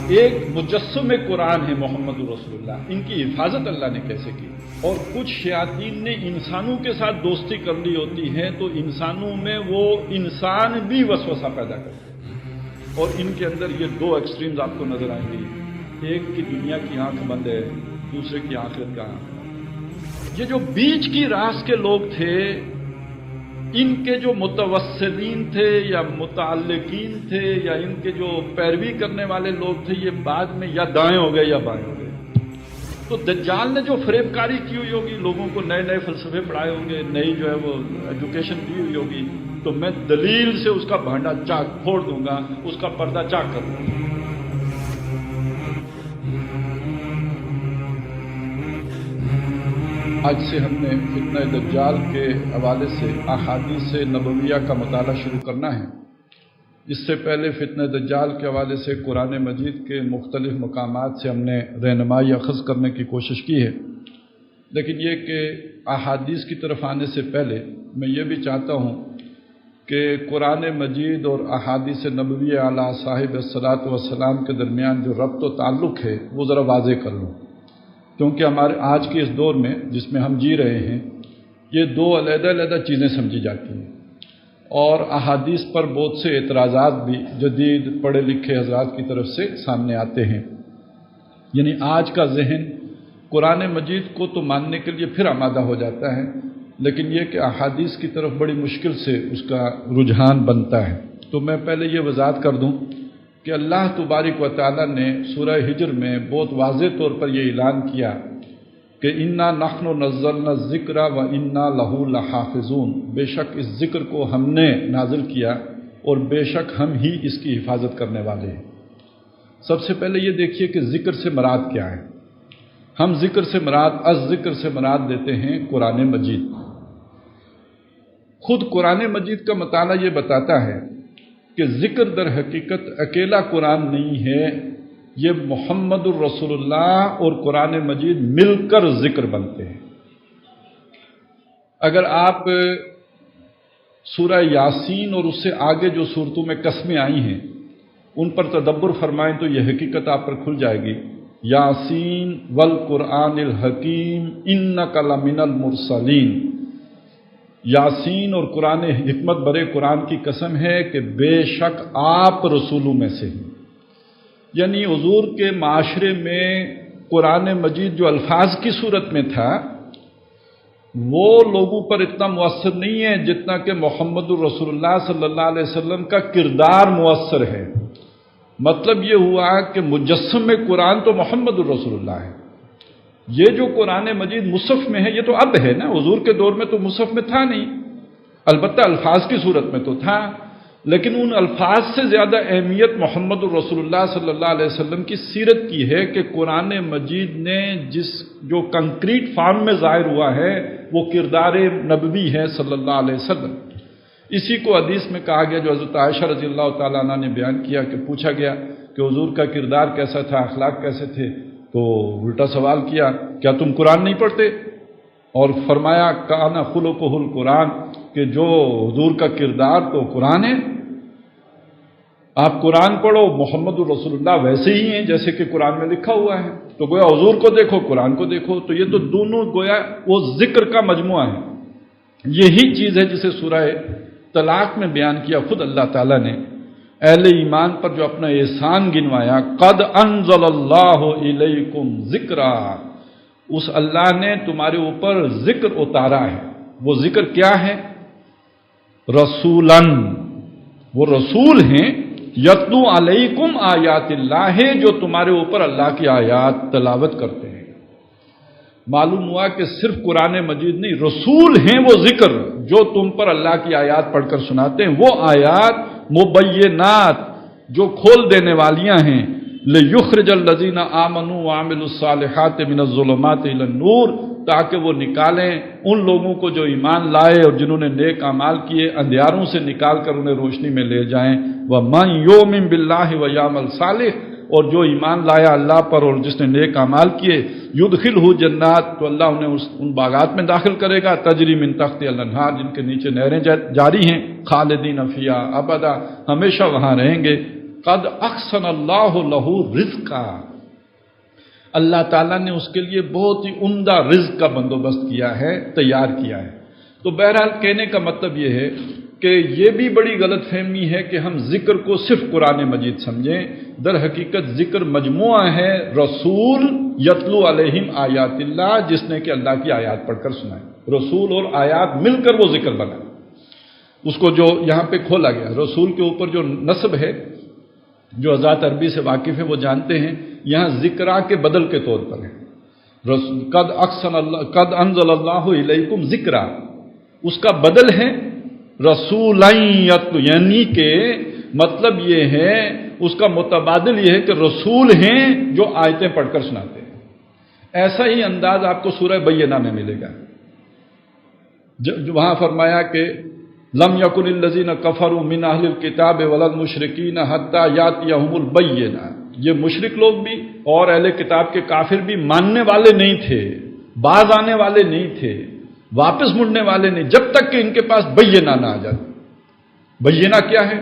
ایک مجسم قرآن ہے محمد رسول اللہ، ان کی حفاظت اللہ نے کیسے کی؟ اور کچھ شیاطین نے انسانوں کے ساتھ دوستی کر لی ہوتی ہے تو انسانوں میں وہ انسان بھی وسوسہ پیدا کرتے ہیں، اور ان کے اندر یہ دو ایکسٹریمز آپ کو نظر آئیں گی، ایک کی دنیا کی آنکھ بند ہے، دوسرے کی آخرت کا آنکھ۔ یہ جو بیچ کی راس کے لوگ تھے، ان کے جو متوسلین تھے یا متعلقین تھے یا ان کے جو پیروی کرنے والے لوگ تھے، یہ بعد میں یا دائیں ہو گئے یا بائیں ہو گئے۔ تو دجال نے جو فریب کاری کی ہوئی ہوگی، لوگوں کو نئے نئے فلسفے پڑھائے ہوں گے، نئی جو ہے وہ ایجوکیشن دی ہوئی ہوگی، تو میں دلیل سے اس کا بھانڈا چاک پھوڑ دوں گا، اس کا پردہ چاک کر دوں گا۔ آج سے ہم نے فتنہ دجال کے حوالے سے احادیث نبویہ کا مطالعہ شروع کرنا ہے۔ اس سے پہلے فتنہ دجال کے حوالے سے قرآن مجید کے مختلف مقامات سے ہم نے رہنمائی اخذ کرنے کی کوشش کی ہے، لیکن یہ کہ احادیث کی طرف آنے سے پہلے میں یہ بھی چاہتا ہوں کہ قرآن مجید اور احادیث نبویہ علی صاحب الصلاۃ والسلام کے درمیان جو ربط و تعلق ہے وہ ذرا واضح کر لوں، کیونکہ ہمارے آج کے اس دور میں جس میں ہم جی رہے ہیں، یہ دو علیحدہ علیحدہ چیزیں سمجھی جاتی ہیں، اور احادیث پر بہت سے اعتراضات بھی جدید پڑھے لکھے حضرات کی طرف سے سامنے آتے ہیں۔ یعنی آج کا ذہن قرآن مجید کو تو ماننے کے لیے پھر آمادہ ہو جاتا ہے، لیکن یہ کہ احادیث کی طرف بڑی مشکل سے اس کا رجحان بنتا ہے۔ تو میں پہلے یہ وضاحت کر دوں کہ اللہ تبارک و تعالیٰ نے سورہ ہجر میں بہت واضح طور پر یہ اعلان کیا کہ انا نحن نزلنا الذکر و انا لہ لحافظون، بے شک اس ذکر کو ہم نے نازل کیا اور بے شک ہم ہی اس کی حفاظت کرنے والے ہیں۔ سب سے پہلے یہ دیکھیے کہ ذکر سے مراد کیا ہے۔ ہم ذکر سے مراد ذکر سے مراد دیتے ہیں قرآن مجید۔ خود قرآن مجید کا مطالعہ یہ بتاتا ہے کہ ذکر در حقیقت اکیلا قرآن نہیں ہے، یہ محمد الرسول اللہ اور قرآن مجید مل کر ذکر بنتے ہیں۔ اگر آپ سورہ یاسین اور اس سے آگے جو صورتوں میں قسمیں آئی ہیں ان پر تدبر فرمائیں تو یہ حقیقت آپ پر کھل جائے گی۔ یاسین والقرآن الحکیم انک لمن المرسلین، یاسین اور قرآن حکمت برے قرآن کی قسم ہے کہ بے شک آپ رسولوں میں سے ہیں۔ یعنی حضور کے معاشرے میں قرآن مجید جو الفاظ کی صورت میں تھا وہ لوگوں پر اتنا مؤثر نہیں ہے جتنا کہ محمد الرسول اللہ صلی اللہ علیہ وسلم کا کردار مؤثر ہے۔ مطلب یہ ہوا کہ مجسم قرآن تو محمد الرسول اللہ ہے۔ یہ جو قرآن مجید مصحف میں ہے یہ تو اب ہے نا، حضور کے دور میں تو مصحف میں تھا نہیں، البتہ الفاظ کی صورت میں تو تھا، لیکن ان الفاظ سے زیادہ اہمیت محمد الرسول اللہ صلی اللہ علیہ وسلم کی سیرت کی ہے کہ قرآن مجید نے جو کنکریٹ فارم میں ظاہر ہوا ہے وہ کردار نبوی ہے صلی اللہ علیہ وسلم۔ اسی کو حدیث میں کہا گیا جو حضرت عائشہ رضی اللہ تعالیٰ عنہ نے بیان کیا کہ پوچھا گیا کہ حضور کا کردار کیسا تھا، اخلاق کیسے تھے، تو الٹا سوال کیا کیا تم قرآن نہیں پڑھتے؟ اور فرمایا کانا خلقہ القرآن، کہ جو حضور کا کردار تو قرآن ہے، آپ قرآن پڑھو، محمد الرسول اللہ ویسے ہی ہیں جیسے کہ قرآن میں لکھا ہوا ہے، تو گویا حضور کو دیکھو قرآن کو دیکھو، تو یہ تو دونوں گویا وہ ذکر کا مجموعہ ہے۔ یہی چیز ہے جسے سورہ طلاق میں بیان کیا خود اللہ تعالیٰ نے اہل ایمان پر جو اپنا احسان گنوایا، قد انزل اللہ الیکم ذکرا، اس اللہ نے تمہارے اوپر ذکر اتارا ہے۔ وہ ذکر کیا ہے؟ رسولن، وہ رسول ہیں، یتلو علیکم آیات اللہ، جو تمہارے اوپر اللہ کی آیات تلاوت کرتے ہیں۔ معلوم ہوا کہ صرف قرآن مجید نہیں، رسول ہیں وہ ذکر جو تم پر اللہ کی آیات پڑھ کر سناتے ہیں، وہ آیات مبینات جو کھول دینے والیاں ہیں، لِيُخْرِجَ الَّذِينَ آمَنُوا وَعَمِلُوا الصَّالِحَاتِ مِنَ الظُّلُمَاتِ إِلَى النُّورِ، تاکہ وہ نکالیں ان لوگوں کو جو ایمان لائے اور جنہوں نے نیک اعمال کیے، اندھیاروں سے نکال کر انہیں روشنی میں لے جائیں۔ وَمَن يُؤْمِن بِاللَّهِ وَيَعْمَلْ صَالِحًا، اور جو ایمان لایا اللہ پر اور جس نے نیک اعمال کیے، یدخلہ جنات، تو اللہ انہیں ان باغات میں داخل کرے گا، تجری من تحتہا الانہار، جن کے نیچے نہریں جاری ہیں، خالدین فیہا ابدا، ہمیشہ وہاں رہیں گے۔ قد احسن اللہ لہ رزقا، اللہ تعالیٰ نے اس کے لیے بہت ہی عمدہ رزق کا بندوبست کیا ہے، تیار کیا ہے۔ تو بہرحال کہنے کا مطلب یہ ہے کہ یہ بھی بڑی غلط فہمی ہے کہ ہم ذکر کو صرف قرآن مجید سمجھیں، در حقیقت ذکر مجموعہ ہے رسول یتلو علیہم آیات اللہ، جس نے کہ اللہ کی آیات پڑھ کر سنائے، رسول اور آیات مل کر وہ ذکر بنا۔ اس کو جو یہاں پہ کھولا گیا، رسول کے اوپر جو نصب ہے، جو حضرات عربی سے واقف ہیں وہ جانتے ہیں، یہاں ذکرہ کے بدل کے طور پر ہے۔ قد انزل اللہ الیکم ذکرہ، اس کا بدل ہے رسولین یتلو، یعنی کہ مطلب یہ ہے، اس کا متبادل یہ ہے کہ رسول ہیں جو آیتیں پڑھ کر سناتے ہیں۔ ایسا ہی انداز آپ کو سورہ بینہ میں ملے گا، وہاں فرمایا کہ لم یکن الذین کفروا من اہل الکتاب ولا المشرکین حتی یاتیہم البینہ، یہ مشرک لوگ بھی اور اہل کتاب کے کافر بھی ماننے والے نہیں تھے، باز آنے والے نہیں تھے، واپس مڑنے والے نہیں، جب تک کہ ان کے پاس بینہ نہ آ جائے۔ بینہ کیا ہے؟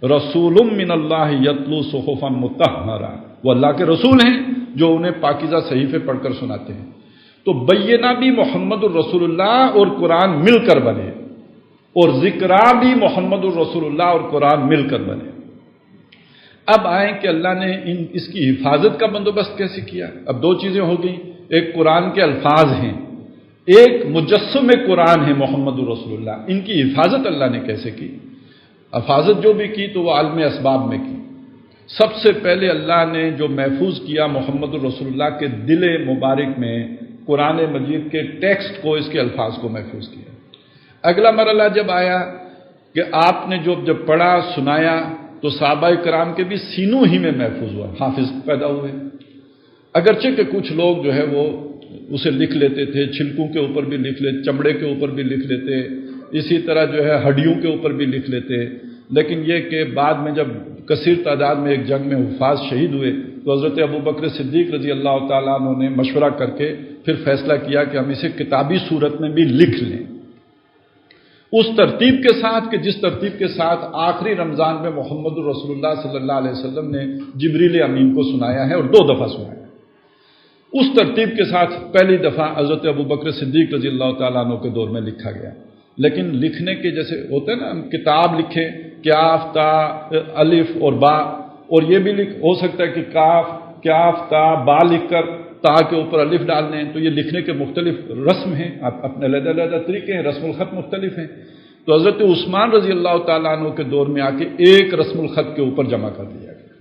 رسول من اللہ یتلو صحفا مطہرہ، وہ اللہ کے رسول ہیں جو انہیں پاکیزہ صحیفے پڑھ کر سناتے ہیں۔ تو بینہ بھی محمد الرسول اللہ اور قرآن مل کر بنے، اور ذکرہ بھی محمد الرسول اللہ اور قرآن مل کر بنے۔ اب آئیں کہ اللہ نے اس کی حفاظت کا بندوبست کیسے کیا؟ اب دو چیزیں ہو گئیں، ایک قرآن کے الفاظ ہیں، ایک مجسم قرآن ہے محمد الرسول اللہ، ان کی حفاظت اللہ نے کیسے کی؟ حفاظت جو بھی کی تو وہ عالم اسباب میں کی۔ سب سے پہلے اللہ نے جو محفوظ کیا محمد الرسول اللہ کے دل مبارک میں، قرآن مجید کے ٹیکسٹ کو، اس کے الفاظ کو محفوظ کیا۔ اگلا مرحلہ جب آیا کہ آپ نے جب پڑھا سنایا تو صحابہ کرام کے بھی سینوں ہی میں محفوظ ہوا، حافظ پیدا ہوئے۔ اگرچہ کہ کچھ لوگ جو ہے وہ اسے لکھ لیتے تھے، چھلکوں کے اوپر بھی لکھ لیتے، چمڑے کے اوپر بھی لکھ لیتے، اسی طرح جو ہے ہڈیوں کے اوپر بھی لکھ لیتے، لیکن یہ کہ بعد میں جب کثیر تعداد میں ایک جنگ میں حفاظ شہید ہوئے تو حضرت ابوبکر صدیق رضی اللہ تعالیٰ عنہ نے مشورہ کر کے پھر فیصلہ کیا کہ ہم اسے کتابی صورت میں بھی لکھ لیں، اس ترتیب کے ساتھ کہ جس ترتیب کے ساتھ آخری رمضان میں محمد الرسول اللہ صلی اللہ علیہ وسلم نے جبریل امین کو سنایا ہے، اور 2 دفعہ سنایا۔ اس ترتیب کے ساتھ پہلی دفعہ حضرت ابوبکر صدیق رضی اللہ تعالیٰ عنہ کے دور میں لکھا گیا، لیکن لکھنے کے جیسے ہوتے ہیں نا، ہم کتاب لکھیں کاف تا الف اور با، اور یہ بھی ہو سکتا ہے کہ کاف تا با لکھ کر تا کے اوپر الف ڈالنے، تو یہ لکھنے کے مختلف رسم ہیں، اپنے علیحدہ علیحدہ طریقے ہیں، رسم الخط مختلف ہیں۔ تو حضرت عثمان رضی اللہ تعالیٰ عنہ کے دور میں آ کے ایک رسم الخط کے اوپر جمع کر دیا گیا،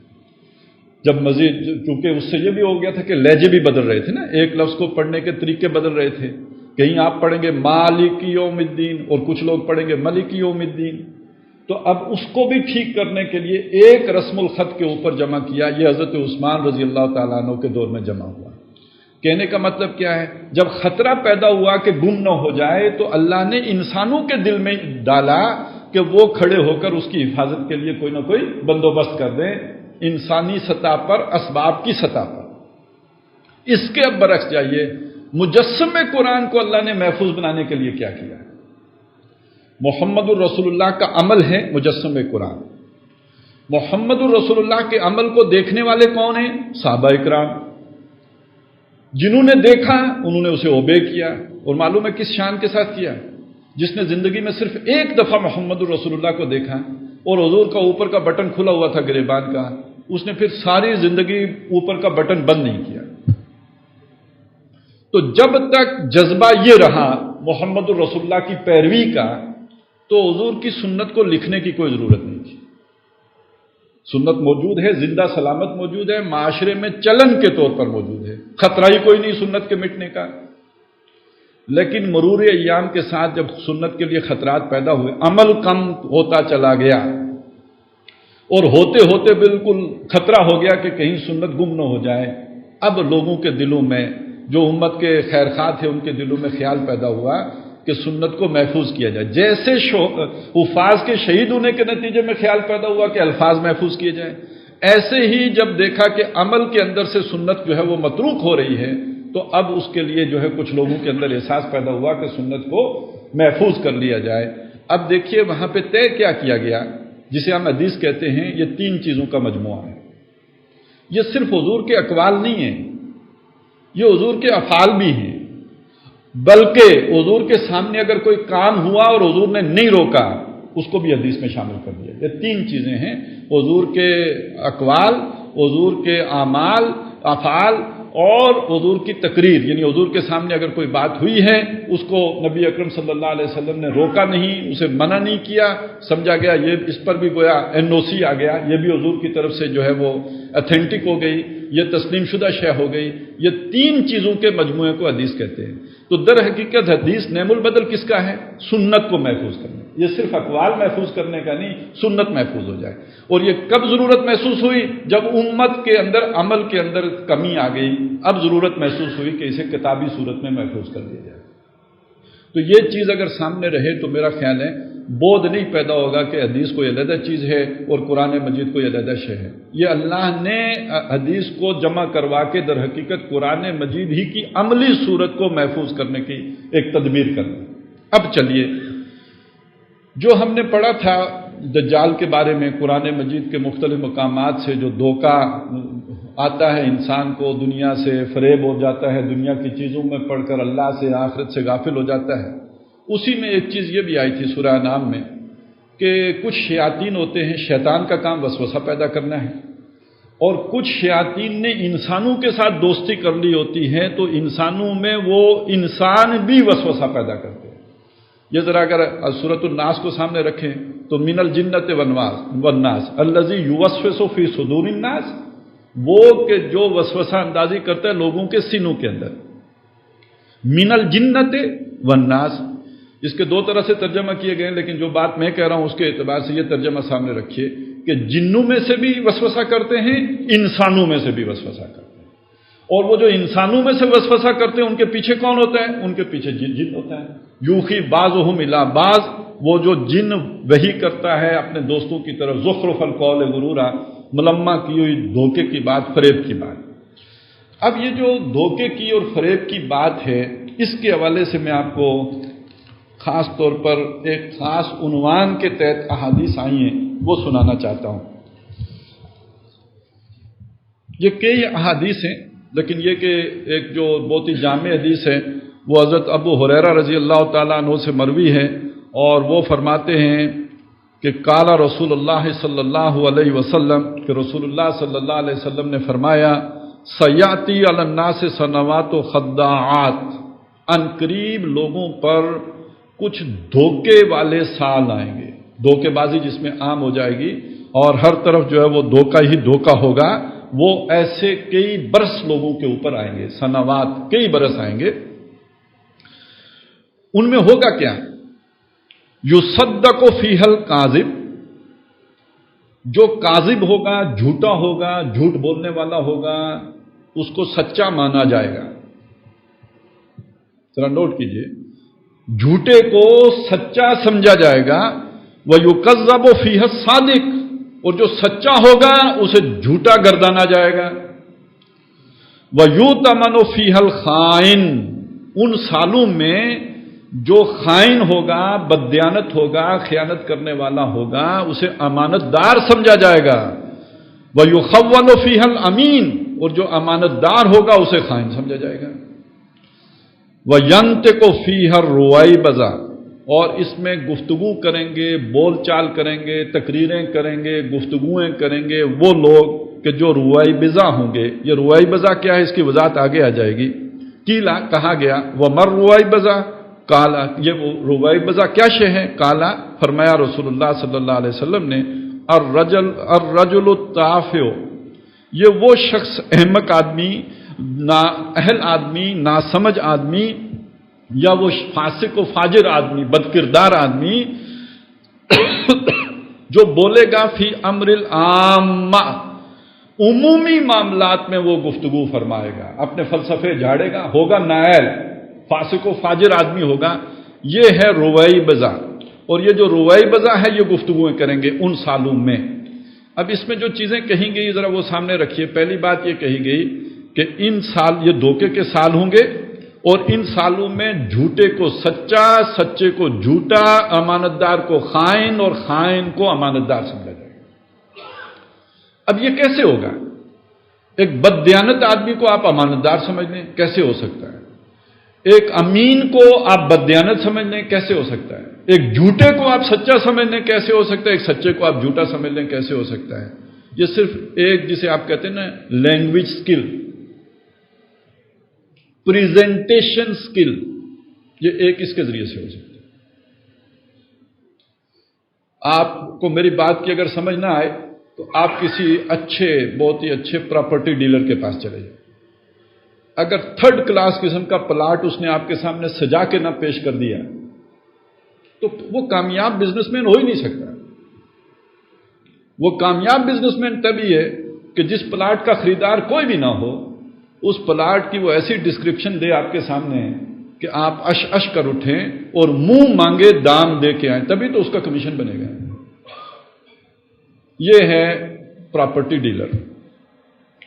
جب مزید چونکہ اس سے یہ بھی ہو گیا تھا کہ لہجے بھی بدل رہے تھے نا، ایک لفظ کو پڑھنے کے طریقے بدل رہے تھے، کہیں آپ پڑھیں گے مالک یوم الدین اور کچھ لوگ پڑھیں گے ملک یوم الدین، تو اب اس کو بھی ٹھیک کرنے کے لیے ایک رسم الخط کے اوپر جمع کیا، یہ حضرت عثمان رضی اللہ تعالیٰ عنہ کے دور میں جمع ہوا۔ کہنے کا مطلب کیا ہے؟ جب خطرہ پیدا ہوا کہ گم نہ ہو جائے تو اللہ نے انسانوں کے دل میں ڈالا کہ وہ کھڑے ہو کر اس کی حفاظت کے لیے کوئی نہ کوئی بندوبست کر دیں، انسانی سطح پر، اسباب کی سطح پر۔ اس کے اب برعکس جائیے، مجسم قرآن کو اللہ نے محفوظ بنانے کے لیے کیا کیا؟ محمد الرسول اللہ کا عمل ہے مجسم قرآن۔ محمد الرسول اللہ کے عمل کو دیکھنے والے کون ہیں؟ صحابہ کرام، جنہوں نے دیکھا انہوں نے اسے اوبے کیا، اور معلوم ہے کس شان کے ساتھ کیا؟ جس نے زندگی میں صرف ایک دفعہ محمد الرسول اللہ کو دیکھا اور حضور کا اوپر کا بٹن کھلا ہوا تھا گریبان کا، اس نے پھر ساری زندگی اوپر کا بٹن بند نہیں کیا۔ تو جب تک جذبہ یہ رہا محمد الرسول اللہ کی پیروی کا، تو حضور کی سنت کو لکھنے کی کوئی ضرورت نہیں تھی۔ سنت موجود ہے، زندہ سلامت موجود ہے، معاشرے میں چلن کے طور پر موجود ہے، خطرہ ہی کوئی نہیں سنت کے مٹنے کا۔ لیکن مرور ایام کے ساتھ جب سنت کے لیے خطرات پیدا ہوئے، عمل کم ہوتا چلا گیا، اور ہوتے ہوتے بالکل خطرہ ہو گیا کہ کہیں سنت گم نہ ہو جائے، اب لوگوں کے دلوں میں، جو امت کے خیرخواہ تھے ان کے دلوں میں خیال پیدا ہوا کہ سنت کو محفوظ کیا جائے، جیسے حفاظ کے شہید ہونے کے نتیجے میں خیال پیدا ہوا کہ الفاظ محفوظ کیے جائیں، ایسے ہی جب دیکھا کہ عمل کے اندر سے سنت جو ہے وہ متروک ہو رہی ہے، تو اب اس کے لیے جو ہے کچھ لوگوں کے اندر احساس پیدا ہوا کہ سنت کو محفوظ کر لیا جائے۔ اب دیکھیے وہاں پہ طے کیا کیا گیا جسے ہم حدیث کہتے ہیں، یہ 3 چیزوں کا مجموعہ ہے۔ یہ صرف حضور کے اقوال نہیں ہیں، یہ حضور کے افعال بھی ہیں، بلکہ حضور کے سامنے اگر کوئی کام ہوا اور حضور نے نہیں روکا اس کو بھی حدیث میں شامل کر دیا۔ یہ 3 چیزیں ہیں، حضور کے اقوال، حضور کے اعمال افعال اور حضور کی تقریر، یعنی حضور کے سامنے اگر کوئی بات ہوئی ہے اس کو نبی اکرم صلی اللہ علیہ وسلم نے روکا نہیں، اسے منع نہیں کیا، سمجھا گیا یہ اس پر بھی گویا NOC آ گیا، یہ بھی حضور کی طرف سے جو ہے وہ اتھینٹک ہو گئی، یہ تسلیم شدہ شے ہو گئی۔ یہ 3 چیزوں کے مجموعے کو حدیث کہتے ہیں۔ تو در حقیقت حدیث نعم البدل کس کا ہے؟ سنت کو محفوظ کرنا۔ یہ صرف اقوال محفوظ کرنے کا نہیں، سنت محفوظ ہو جائے۔ اور یہ کب ضرورت محسوس ہوئی؟ جب امت کے اندر عمل کے اندر کمی آ گئی، اب ضرورت محسوس ہوئی کہ اسے کتابی صورت میں محفوظ کر دیا جائے۔ تو یہ چیز اگر سامنے رہے تو میرا خیال ہے بودھ نہیں پیدا ہوگا کہ حدیث کوئی علیحدہ چیز ہے اور قرآن مجید کوئی علیحدہ شے ہے۔ یہ اللہ نے حدیث کو جمع کروا کے در حقیقت قرآن مجید ہی کی عملی صورت کو محفوظ کرنے کی ایک تدبیر کر دی۔ اب چلیے، جو ہم نے پڑھا تھا دجال کے بارے میں، قرآن مجید کے مختلف مقامات سے جو دھوکہ آتا ہے انسان کو، دنیا سے فریب ہو جاتا ہے، دنیا کی چیزوں میں پڑھ کر اللہ سے آخرت سے غافل ہو جاتا ہے، اسی میں ایک چیز یہ بھی آئی تھی سورہ انعام میں کہ کچھ شیاطین ہوتے ہیں، شیطان کا کام وسوسہ پیدا کرنا ہے، اور کچھ شیاطین نے انسانوں کے ساتھ دوستی کر لی ہوتی ہے تو انسانوں میں وہ انسان بھی وسوسہ پیدا کرتے ہیں۔ یہ ذرا اگر سورۃ الناس کو سامنے رکھیں تو من الجنۃ والناس الذی یوسوس فی صدور الناس، وہ کہ جو وسوسہ اندازی کرتا ہے لوگوں کے سینوں کے اندر، من الجنۃ والناس۔ اس کے 2 طرح سے ترجمہ کیے گئے ہیں، لیکن جو بات میں کہہ رہا ہوں اس کے اعتبار سے یہ ترجمہ سامنے رکھیے کہ جنوں میں سے بھی وسوسہ کرتے ہیں، انسانوں میں سے بھی وسوسہ کرتے ہیں، اور وہ جو انسانوں میں سے وسوسہ کرتے ہیں ان کے پیچھے کون ہوتا ہے؟ ان کے پیچھے جن ہوتا ہے۔ یوخی بعضهم الی بعض، وہ جو جن وحی کرتا ہے اپنے دوستوں کی طرف، زخرف القول غرورا، ملمہ کی ہوئی دھوکے کی بات، فریب کی بات۔ اب یہ جو دھوکے کی اور فریب کی بات ہے، اس کے حوالے سے میں آپ کو خاص طور پر ایک خاص عنوان کے تحت احادیث آئی ہیں وہ سنانا چاہتا ہوں۔ یہ کئی احادیث ہیں، لیکن یہ کہ ایک جو بہت ہی جامع حدیث ہے وہ حضرت ابو ہریرہ رضی اللہ تعالیٰ عنہ سے مروی ہے، اور وہ فرماتے ہیں کہ قال رسول اللہ صلی اللہ علیہ وسلم، کہ رسول اللہ صلی اللہ علیہ وسلم نے فرمایا سیاتی علی الناس سنوات و خداعات، ان قریب لوگوں پر کچھ دھوکے والے سال آئیں گے، دھوکے بازی جس میں عام ہو جائے گی اور ہر طرف جو ہے وہ دھوکہ ہی دھوکہ ہوگا، وہ ایسے کئی برس لوگوں کے اوپر آئیں گے، سنوات کئی برس آئیں گے۔ ان میں ہوگا کیا؟ یصدق فیہ الکاذب، جو کاذب ہوگا، جھوٹا ہوگا، جھوٹ بولنے والا ہوگا، اس کو سچا مانا جائے گا۔ ذرا نوٹ کیجئے، جھوٹے کو سچا سمجھا جائے گا۔ وَيُكَذَّبُ فِيهَا الصَّادِقُ، اور جو سچا ہوگا اسے جھوٹا گردانا جائے گا۔ وَيُؤْتَمَنُ فِيهَا الْخَائِنُ، ان سالوں میں جو خائن ہوگا، بددیانت ہوگا، خیانت کرنے والا ہوگا، اسے امانت دار سمجھا جائے گا۔ وَيُخَوَّنُ فِيهَا الْأَمِينُ، اور جو امانت دار ہوگا اسے خائن سمجھا جائے گا۔ وَيَنْتِقُ فِيهَا الرُّوَيْبَضَةُ، اور اس میں گفتگو کریں گے، بول چال کریں گے، تقریریں کریں گے، گفتگویں کریں گے وہ لوگ کہ جو رویبضہ ہوں گے۔ یہ رویبضہ کیا ہے اس کی وضاحت آگے آ جائے گی۔ قیلا، کہا گیا، وَمَا الرُّویبضہ، کالا، یہ رویبضہ کیا شے ہے؟ کالا، فرمایا رسول اللہ صلی اللہ علیہ وسلم نے، الرجل التافع، یہ وہ شخص، احمق آدمی، نااہل آدمی، ناسمجھ آدمی، یا وہ فاسق و فاجر آدمی، بدکردار آدمی جو بولے گا فی امر العامہ، عمومی معاملات میں وہ گفتگو فرمائے گا، اپنے فلسفے جھاڑے گا، ہوگا نائل، فاسق و فاجر آدمی ہوگا۔ یہ ہے رویبضہ، اور یہ جو رویبضہ ہے یہ گفتگویں کریں گے ان سالوں میں۔ اب اس میں جو چیزیں کہیں گئی ذرا وہ سامنے رکھیے۔ پہلی بات یہ کہی گئی کہ ان سال یہ دھوکے کے سال ہوں گے، اور ان سالوں میں جھوٹے کو سچا، سچے کو جھوٹا، امانتدار کو خائن اور خائن کو امانتدار سمجھا جائے گا۔ اب یہ کیسے ہوگا؟ ایک بددیانت آدمی کو آپ امانتدار سمجھ لیں، کیسے ہو سکتا ہے؟ ایک امین کو آپ بددیانت سمجھ لیں، کیسے ہو سکتا ہے؟ ایک جھوٹے کو آپ سچا سمجھ لیں، کیسے ہو سکتا ہے؟ ایک سچے کو آپ جھوٹا سمجھ لیں، کیسے ہو سکتا ہے؟ یہ صرف ایک جسے آپ کہتے ہیں نا لینگویج سکل، پریزنٹیشن سکل، یہ ایک اس کے ذریعے سے ہو سکتا ہے۔ آپ کو میری بات کی اگر سمجھ نہ آئے تو آپ کسی اچھے، بہت ہی اچھے پراپرٹی ڈیلر کے پاس چلے جائیں۔ اگر 3rd کلاس قسم کا پلاٹ اس نے آپ کے سامنے سجا کے نہ پیش کر دیا تو وہ کامیاب بزنس مین ہو ہی نہیں سکتا۔ وہ کامیاب بزنس مین تبھی ہے کہ جس پلاٹ کا خریدار کوئی بھی نہ ہو، اس پلاٹ کی وہ ایسی ڈسکرپشن دے آپ کے سامنے کہ آپ اش اش کر اٹھیں اور منہ مانگے دام دے کے آئیں، تبھی تو اس کا کمیشن بنے گا۔ یہ ہے پراپرٹی ڈیلر۔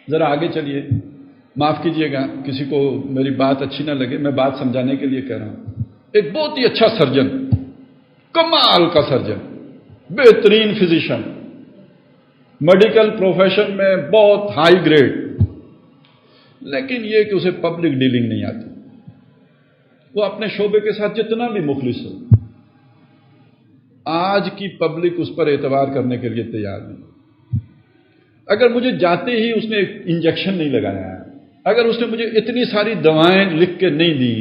ذرا آگے چلیے، معاف کیجئے گا کسی کو میری بات اچھی نہ لگے، میں بات سمجھانے کے لیے کہہ رہا ہوں۔ ایک بہت ہی اچھا سرجن، کمال کا سرجن، بہترین فزیشین، میڈیکل پروفیشن میں بہت ہائی گریڈ، لیکن یہ کہ اسے پبلک ڈیلنگ نہیں آتی۔ وہ اپنے شعبے کے ساتھ جتنا بھی مخلص ہو، آج کی پبلک اس پر اعتبار کرنے کے لیے تیار نہیں۔ اگر مجھے جاتے ہی اس نے ایک انجیکشن نہیں لگایا، اگر اس نے مجھے اتنی ساری دوائیں لکھ کے نہیں دی،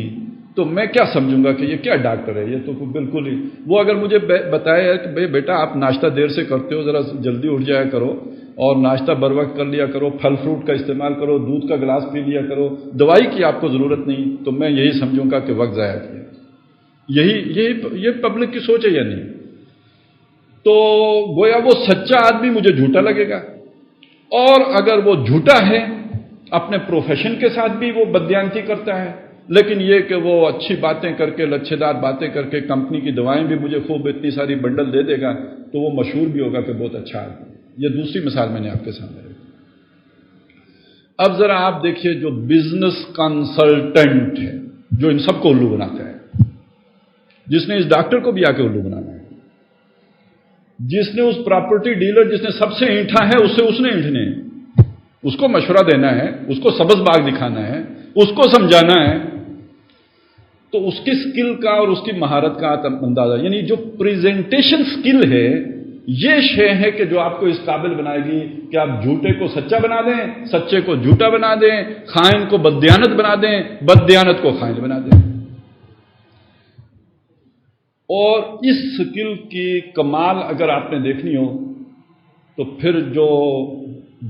تو میں کیا سمجھوں گا کہ یہ کیا ڈاکٹر ہے؟ یہ تو بالکل ہی، وہ اگر مجھے بتایا کہ بھائی بیٹا آپ ناشتہ دیر سے کرتے ہو، ذرا جلدی اٹھ جایا کرو اور ناشتہ بر وقت کر لیا کرو، پھل فروٹ کا استعمال کرو، دودھ کا گلاس پی لیا کرو، دوائی کی آپ کو ضرورت نہیں، تو میں یہی سمجھوں گا کہ وقت ضائع کیا۔ یہ پبلک کی سوچ ہے یا نہیں؟ تو گویا وہ سچا آدمی مجھے جھوٹا لگے گا، اور اگر وہ جھوٹا ہے اپنے پروفیشن کے ساتھ بھی وہ بددیانتی کرتا ہے، لیکن یہ کہ وہ اچھی باتیں کر کے، لچھے دار باتیں کر کے، کمپنی کی دوائیں بھی مجھے خوب اتنی ساری بنڈل دے دے گا، تو وہ مشہور بھی ہوگا کہ بہت اچھا آدمی۔ یہ دوسری مثال میں نے آپ کے سامنے رکھی۔ اب ذرا آپ دیکھیے جو بزنس کنسلٹنٹ ہے، جو ان سب کو الو بناتا ہے، جس نے اس ڈاکٹر کو بھی آ کے الو بنانا ہے، جس نے اس پراپرٹی ڈیلر جس نے سب سے اینٹھا ہے، اس نے اینٹھنے ہیں، اس کو مشورہ دینا ہے، اس کو سبز باغ دکھانا ہے، اس کو سمجھانا ہے، تو اس کی سکل کا اور اس کی مہارت کا اندازہ، یعنی جو پریزنٹیشن سکل ہے، یہ شے ہے کہ جو آپ کو اس قابل بنائے گی کہ آپ جھوٹے کو سچا بنا دیں، سچے کو جھوٹا بنا دیں، خائن کو بددیانت بنا دیں، بددیانت کو خائن بنا دیں۔ اور اس سکل کی کمال اگر آپ نے دیکھنی ہو تو پھر جو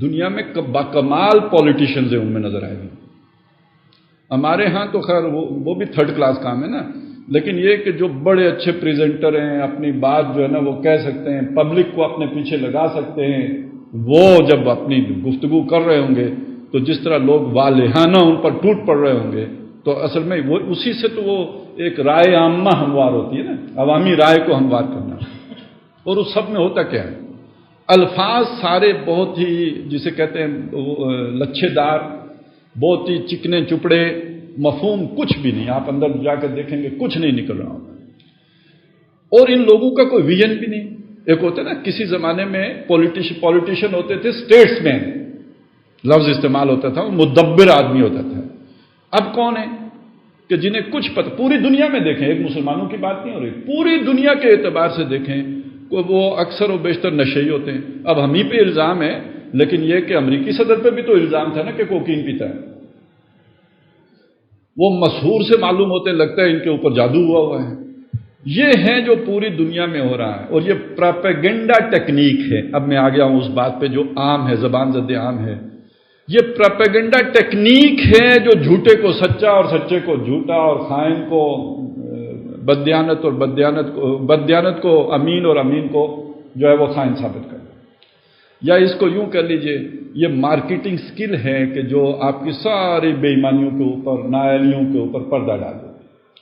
دنیا میں باکمال پولیٹیشنز ہیں ان میں نظر آئے گی۔ ہمارے ہاں تو خیر وہ بھی 3rd کلاس کام ہے نا، لیکن یہ کہ جو بڑے اچھے پریزنٹر ہیں، اپنی بات جو ہے نا وہ کہہ سکتے ہیں، پبلک کو اپنے پیچھے لگا سکتے ہیں، وہ جب اپنی گفتگو کر رہے ہوں گے تو جس طرح لوگ والہانہ ان پر ٹوٹ پڑ رہے ہوں گے، تو اصل میں وہ اسی سے تو وہ ایک رائے عامہ ہموار ہوتی ہے نا، عوامی رائے کو ہموار کرنا۔ اور اس سب میں ہوتا کیا ہے؟ الفاظ سارے بہت ہی جسے کہتے ہیں لچھے دار، بہت ہی چکنے چپڑے، مفہوم کچھ بھی نہیں، آپ اندر جا کر دیکھیں گے کچھ نہیں نکل رہا ہوگا، اور ان لوگوں کا کوئی ویژن بھی نہیں۔ ایک ہوتا ہے نا، کسی زمانے میں پولیٹیشین ہوتے تھے اسٹیٹس مین لفظ استعمال ہوتا تھا، وہ مدبر آدمی ہوتا تھا۔ اب کون ہے کہ جنہیں کچھ پتہ، پوری دنیا میں دیکھیں، ایک مسلمانوں کی بات نہیں ہو رہی، پوری دنیا کے اعتبار سے دیکھیں وہ اکثر و بیشتر نشئی ہوتے ہیں۔ اب ہم ہی پہ الزام ہے، لیکن یہ کہ امریکی صدر پہ بھی تو الزام تھا نا کہ کوکین پیتا ہے، وہ مشہور سے معلوم ہوتے لگتا ہے ان کے اوپر جادو ہوا ہے۔ یہ ہے جو پوری دنیا میں ہو رہا ہے، اور یہ پروپیگنڈا ٹیکنیک ہے۔ اب میں آ گیا ہوں اس بات پہ جو عام ہے، زبان زد عام ہے، یہ پروپیگنڈا ٹیکنیک ہے جو جھوٹے کو سچا اور سچے کو جھوٹا اور خائن کو بددیانت اور بددیانت کو امین اور امین کو جو ہے وہ خائن ثابت کر، یا اس کو یوں کہہ لیجئے یہ مارکیٹنگ سکل ہے کہ جو آپ کی ساری بے ایمانیوں کے اوپر، نااہلیوں کے اوپر پردہ ڈال دے۔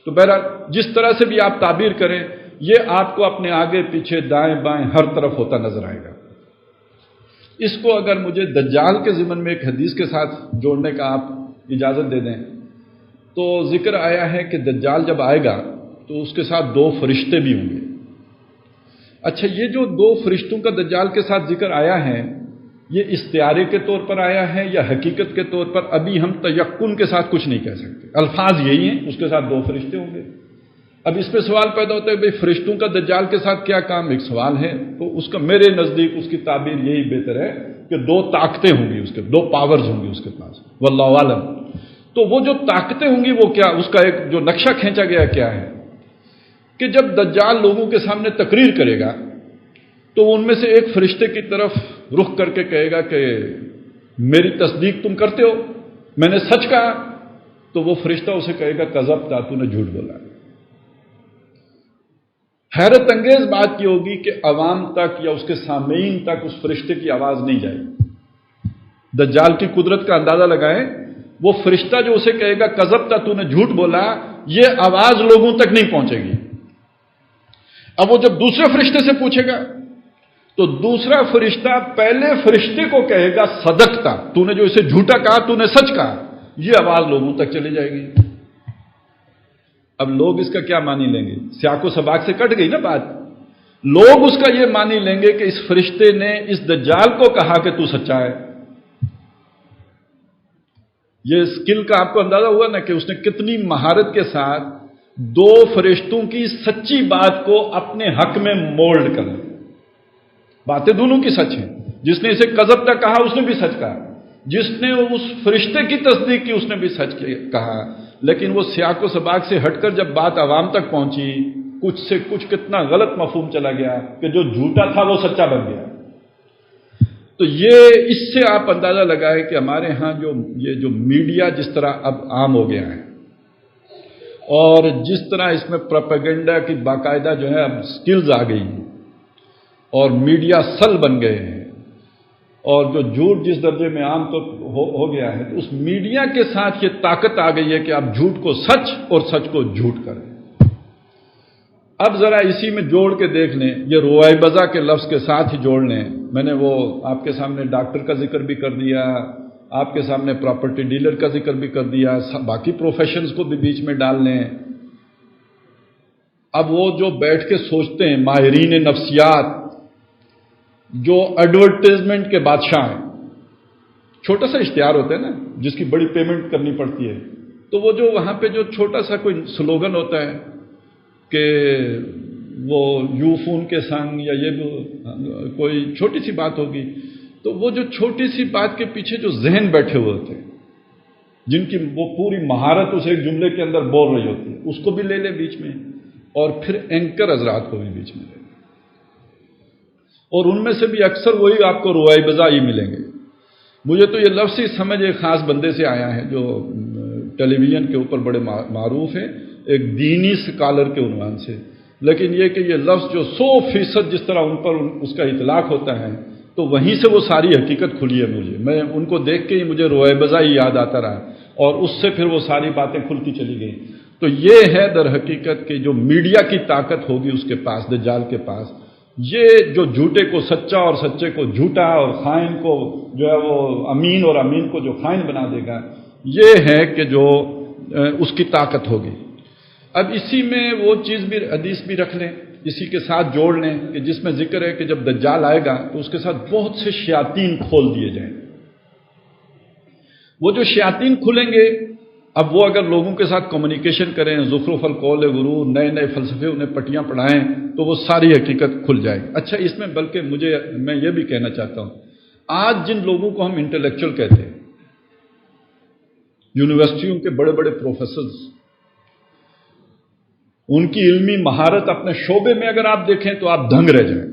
تو بہرحال جس طرح سے بھی آپ تعبیر کریں، یہ آپ کو اپنے آگے پیچھے دائیں بائیں ہر طرف ہوتا نظر آئے گا۔ اس کو اگر مجھے دجال کے ضمن میں ایک حدیث کے ساتھ جوڑنے کا آپ اجازت دے دیں تو ذکر آیا ہے کہ دجال جب آئے گا تو اس کے ساتھ 2 فرشتے بھی ہوں گے۔ اچھا، یہ جو 2 فرشتوں کا دجال کے ساتھ ذکر آیا ہے، یہ استعارے کے طور پر آیا ہے یا حقیقت کے طور پر؟ ابھی ہم تیقن کے ساتھ کچھ نہیں کہہ سکتے، الفاظ یہی ہیں، اس کے ساتھ 2 فرشتے ہوں گے۔ اب اس پہ سوال پیدا ہوتا ہے بھئی فرشتوں کا دجال کے ساتھ کیا کام؟ ایک سوال ہے، تو اس کا میرے نزدیک اس کی تعبیر یہی بہتر ہے کہ 2 طاقتیں ہوں گی، اس کے 2 پاورز ہوں گی اس کے پاس، واللہ عالم۔ تو وہ جو طاقتیں ہوں گی وہ کیا، اس کا ایک جو نقشہ کھینچا گیا کیا ہے کہ جب دجال لوگوں کے سامنے تقریر کرے گا تو ان میں سے ایک فرشتے کی طرف رخ کر کے کہے گا کہ میری تصدیق تم کرتے ہو، میں نے سچ کہا؟ تو وہ فرشتہ اسے کہے گا کذبتا، تو نے جھوٹ بولا۔ حیرت انگیز بات یہ ہوگی کہ عوام تک یا اس کے سامعین تک اس فرشتے کی آواز نہیں جائے گی۔ دجال کی قدرت کا اندازہ لگائیں، وہ فرشتہ جو اسے کہے گا کذبتا، تو نے جھوٹ بولا، یہ آواز لوگوں تک نہیں پہنچے گی۔ اب وہ جب دوسرے فرشتے سے پوچھے گا تو دوسرا فرشتہ پہلے فرشتے کو کہے گا صدقتا، تو نے جو اسے جھوٹا کہا، تو نے سچ کہا، یہ آواز لوگوں تک چلی جائے گی۔ اب لوگ اس کا کیا معنی لیں گے؟ سیاق و سباق سے کٹ گئی نا بات۔ لوگ اس کا یہ معنی لیں گے کہ اس فرشتے نے اس دجال کو کہا کہ تو سچا ہے۔ یہ اسکل کا آپ کو اندازہ ہوا نا کہ اس نے کتنی مہارت کے ساتھ 2 فرشتوں کی سچی بات کو اپنے حق میں مولڈ کر لیا۔ باتیں دونوں کی سچ ہیں، جس نے اسے کذبتا کہا اس نے بھی سچ کہا، جس نے اس فرشتے کی تصدیق کی اس نے بھی سچ کہا، لیکن وہ سیاق و سباق سے ہٹ کر جب بات عوام تک پہنچی، کچھ سے کچھ کتنا غلط مفہوم چلا گیا کہ جو جھوٹا تھا وہ سچا بن گیا۔ تو یہ اس سے آپ اندازہ لگائیں کہ ہمارے ہاں یہ جو میڈیا جس طرح اب عام ہو گیا ہے، اور جس طرح اس میں پروپیگنڈا کی باقاعدہ جو ہے اب سکلز آ گئی ہیں اور میڈیا سل بن گئے ہیں، اور جو جھوٹ جس درجے میں عام طور ہو گیا ہے، تو اس میڈیا کے ساتھ یہ طاقت آ گئی ہے کہ آپ جھوٹ کو سچ اور سچ کو جھوٹ کریں۔ اب ذرا اسی میں جوڑ کے دیکھ لیں، یہ روایبضہ کے لفظ کے ساتھ ہی جوڑ لیں۔ میں نے وہ آپ کے سامنے ڈاکٹر کا ذکر بھی کر دیا، آپ کے سامنے پراپرٹی ڈیلر کا ذکر بھی کر دیا، باقی پروفیشنز کو بھی بیچ میں ڈال لیں۔ اب وہ جو بیٹھ کے سوچتے ہیں ماہرین نفسیات، جو ایڈورٹائزمنٹ کے بادشاہ ہیں، چھوٹا سا اشتہار ہوتا ہے نا جس کی بڑی پیمنٹ کرنی پڑتی ہے، تو وہ جو وہاں پہ جو چھوٹا سا کوئی سلوگن ہوتا ہے کہ وہ یو فون کے سنگ، یا یہ کوئی چھوٹی سی بات ہوگی، تو وہ جو چھوٹی سی بات کے پیچھے جو ذہن بیٹھے ہوئے ہوتے ہیں، جن کی وہ پوری مہارت اس ایک جملے کے اندر بول رہی ہوتی ہے، اس کو بھی لے لیں بیچ میں، اور پھر اینکر حضرات کو بھی بیچ میں لے لیں، اور ان میں سے بھی اکثر وہی آپ کو روایبضہ ہی ملیں گے۔ مجھے تو یہ لفظ ہی سمجھ ایک خاص بندے سے آیا ہے جو ٹیلی ویژن کے اوپر بڑے معروف ہیں، ایک دینی سکالر کے عنوان سے، لیکن یہ کہ یہ لفظ جو 100% جس طرح ان پر اس کا اطلاق ہوتا ہے، تو وہیں سے وہ ساری حقیقت کھلی ہے مجھے، میں ان کو دیکھ کے ہی مجھے روایبضہ ہی یاد آتا رہا، اور اس سے پھر وہ ساری باتیں کھلتی چلی گئیں۔ تو یہ ہے در حقیقت کہ جو میڈیا کی طاقت ہوگی اس کے پاس، دجال کے پاس، یہ جو جھوٹے کو سچا اور سچے کو جھوٹا اور خائن کو جو ہے وہ امین اور امین کو جو خائن بنا دے گا، یہ ہے کہ جو اس کی طاقت ہوگی۔ اب اسی میں وہ چیز بھی، حدیث بھی رکھ لیں، اسی کے ساتھ جوڑ لیں کہ جس میں ذکر ہے کہ جب دجال آئے گا تو اس کے ساتھ بہت سے شیاطین کھول دیے جائیں گے۔ وہ جو شیاطین کھلیں گے، اب وہ اگر لوگوں کے ساتھ کمیونیکیشن کریں، زخرف القول غرور، نئے نئے فلسفے انہیں پٹیاں پڑھائیں، تو وہ ساری حقیقت کھل جائے گی۔ اچھا، اس میں بلکہ میں یہ بھی کہنا چاہتا ہوں، آج جن لوگوں کو ہم انٹلیکچوئل کہتے ہیں، یونیورسٹیوں کے بڑے بڑے پروفیسرز، ان کی علمی مہارت اپنے شعبے میں اگر آپ دیکھیں تو آپ دنگ رہ جائیں،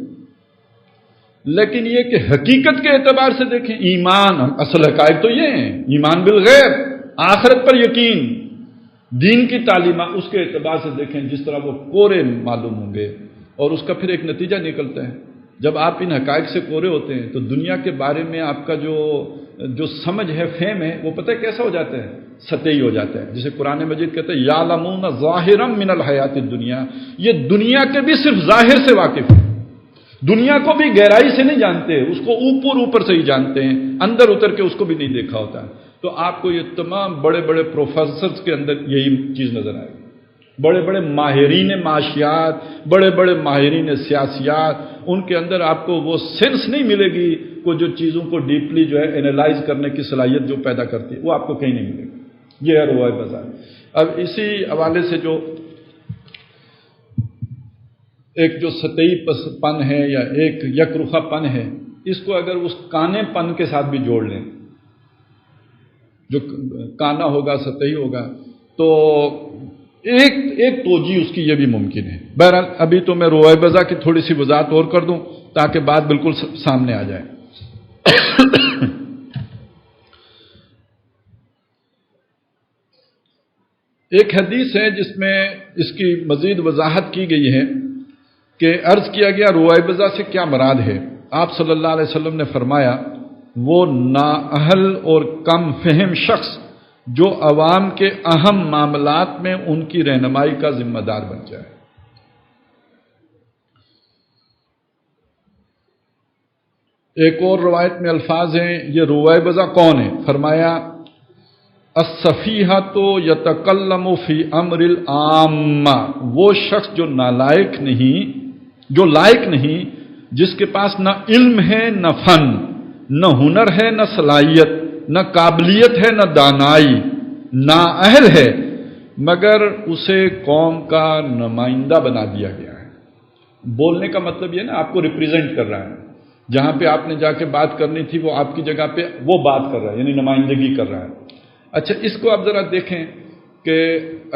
لیکن یہ کہ حقیقت کے اعتبار سے دیکھیں، ایمان، اصل حقائق تو یہ ہیں، ایمان بالغیب، آخرت پر یقین، دین کی تعلیمات، اس کے اعتبار سے دیکھیں جس طرح وہ کورے معلوم ہوں گے، اور اس کا پھر ایک نتیجہ نکلتا ہے، جب آپ ان حقائق سے کورے ہوتے ہیں تو دنیا کے بارے میں آپ کا جو سمجھ ہے، فہم ہے، وہ پتہ کیسا ہو جاتا ہے؟ سطحی ہو جاتا ہے۔ جسے قرآن مجید کہتے ہیں یعلمون ظاہرا من الحیات الدنیا، یہ دنیا کے بھی صرف ظاہر سے واقف ہیں، دنیا کو بھی گہرائی سے نہیں جانتے، اس کو اوپر سے ہی جانتے ہیں، اندر اتر کے اس کو بھی نہیں دیکھا ہوتا۔ تو آپ کو یہ تمام بڑے بڑے پروفیسرز کے اندر یہی چیز نظر آئے گی. بڑے بڑے ماہرین معاشیات، بڑے بڑے ماہرین سیاسیات، ان کے اندر آپ کو وہ سینس نہیں ملے گی کہ جو چیزوں کو ڈیپلی جو ہے انالائز کرنے کی صلاحیت جو پیدا کرتی ہے، وہ آپ کو کہیں نہیں ملے گی. یہ ہے روائے بازار. اب اسی حوالے سے جو ایک جو سطحی پن ہے یا ایک یک رخا پن ہے، اس کو اگر اس کانے پن کے ساتھ بھی جوڑ لیں، جو کانا ہوگا، سطحی ہوگا، تو ایک توجہ اس کی یہ بھی ممکن ہے. بہرحال ابھی تو میں روائے بزا کی تھوڑی سی وضاحت اور کر دوں تاکہ بات بالکل سامنے آ جائے. ایک حدیث ہے جس میں اس کی مزید وضاحت کی گئی ہے کہ عرض کیا گیا روائے بزا سے کیا مراد ہے. آپ صلی اللہ علیہ وسلم نے فرمایا وہ نااہل اور کم فہم شخص جو عوام کے اہم معاملات میں ان کی رہنمائی کا ذمہ دار بن جائے. ایک اور روایت میں الفاظ ہیں یہ روائے بزا کون ہے؟ فرمایا السفیہۃ یتکلم فی امر العامہ، وہ شخص جو نالائق نہیں، جو لائق نہیں، جس کے پاس نہ علم ہے نہ فن، نہ ہنر ہے نہ صلاحیت، نہ قابلیت ہے نہ دانائی، نااہل ہے، مگر اسے قوم کا نمائندہ بنا دیا گیا ہے. بولنے کا مطلب یہ نا آپ کو ریپریزنٹ کر رہا ہے، جہاں پہ آپ نے جا کے بات کرنی تھی وہ آپ کی جگہ پہ وہ بات کر رہا ہے، یعنی نمائندگی کر رہا ہے. اچھا اس کو آپ ذرا دیکھیں کہ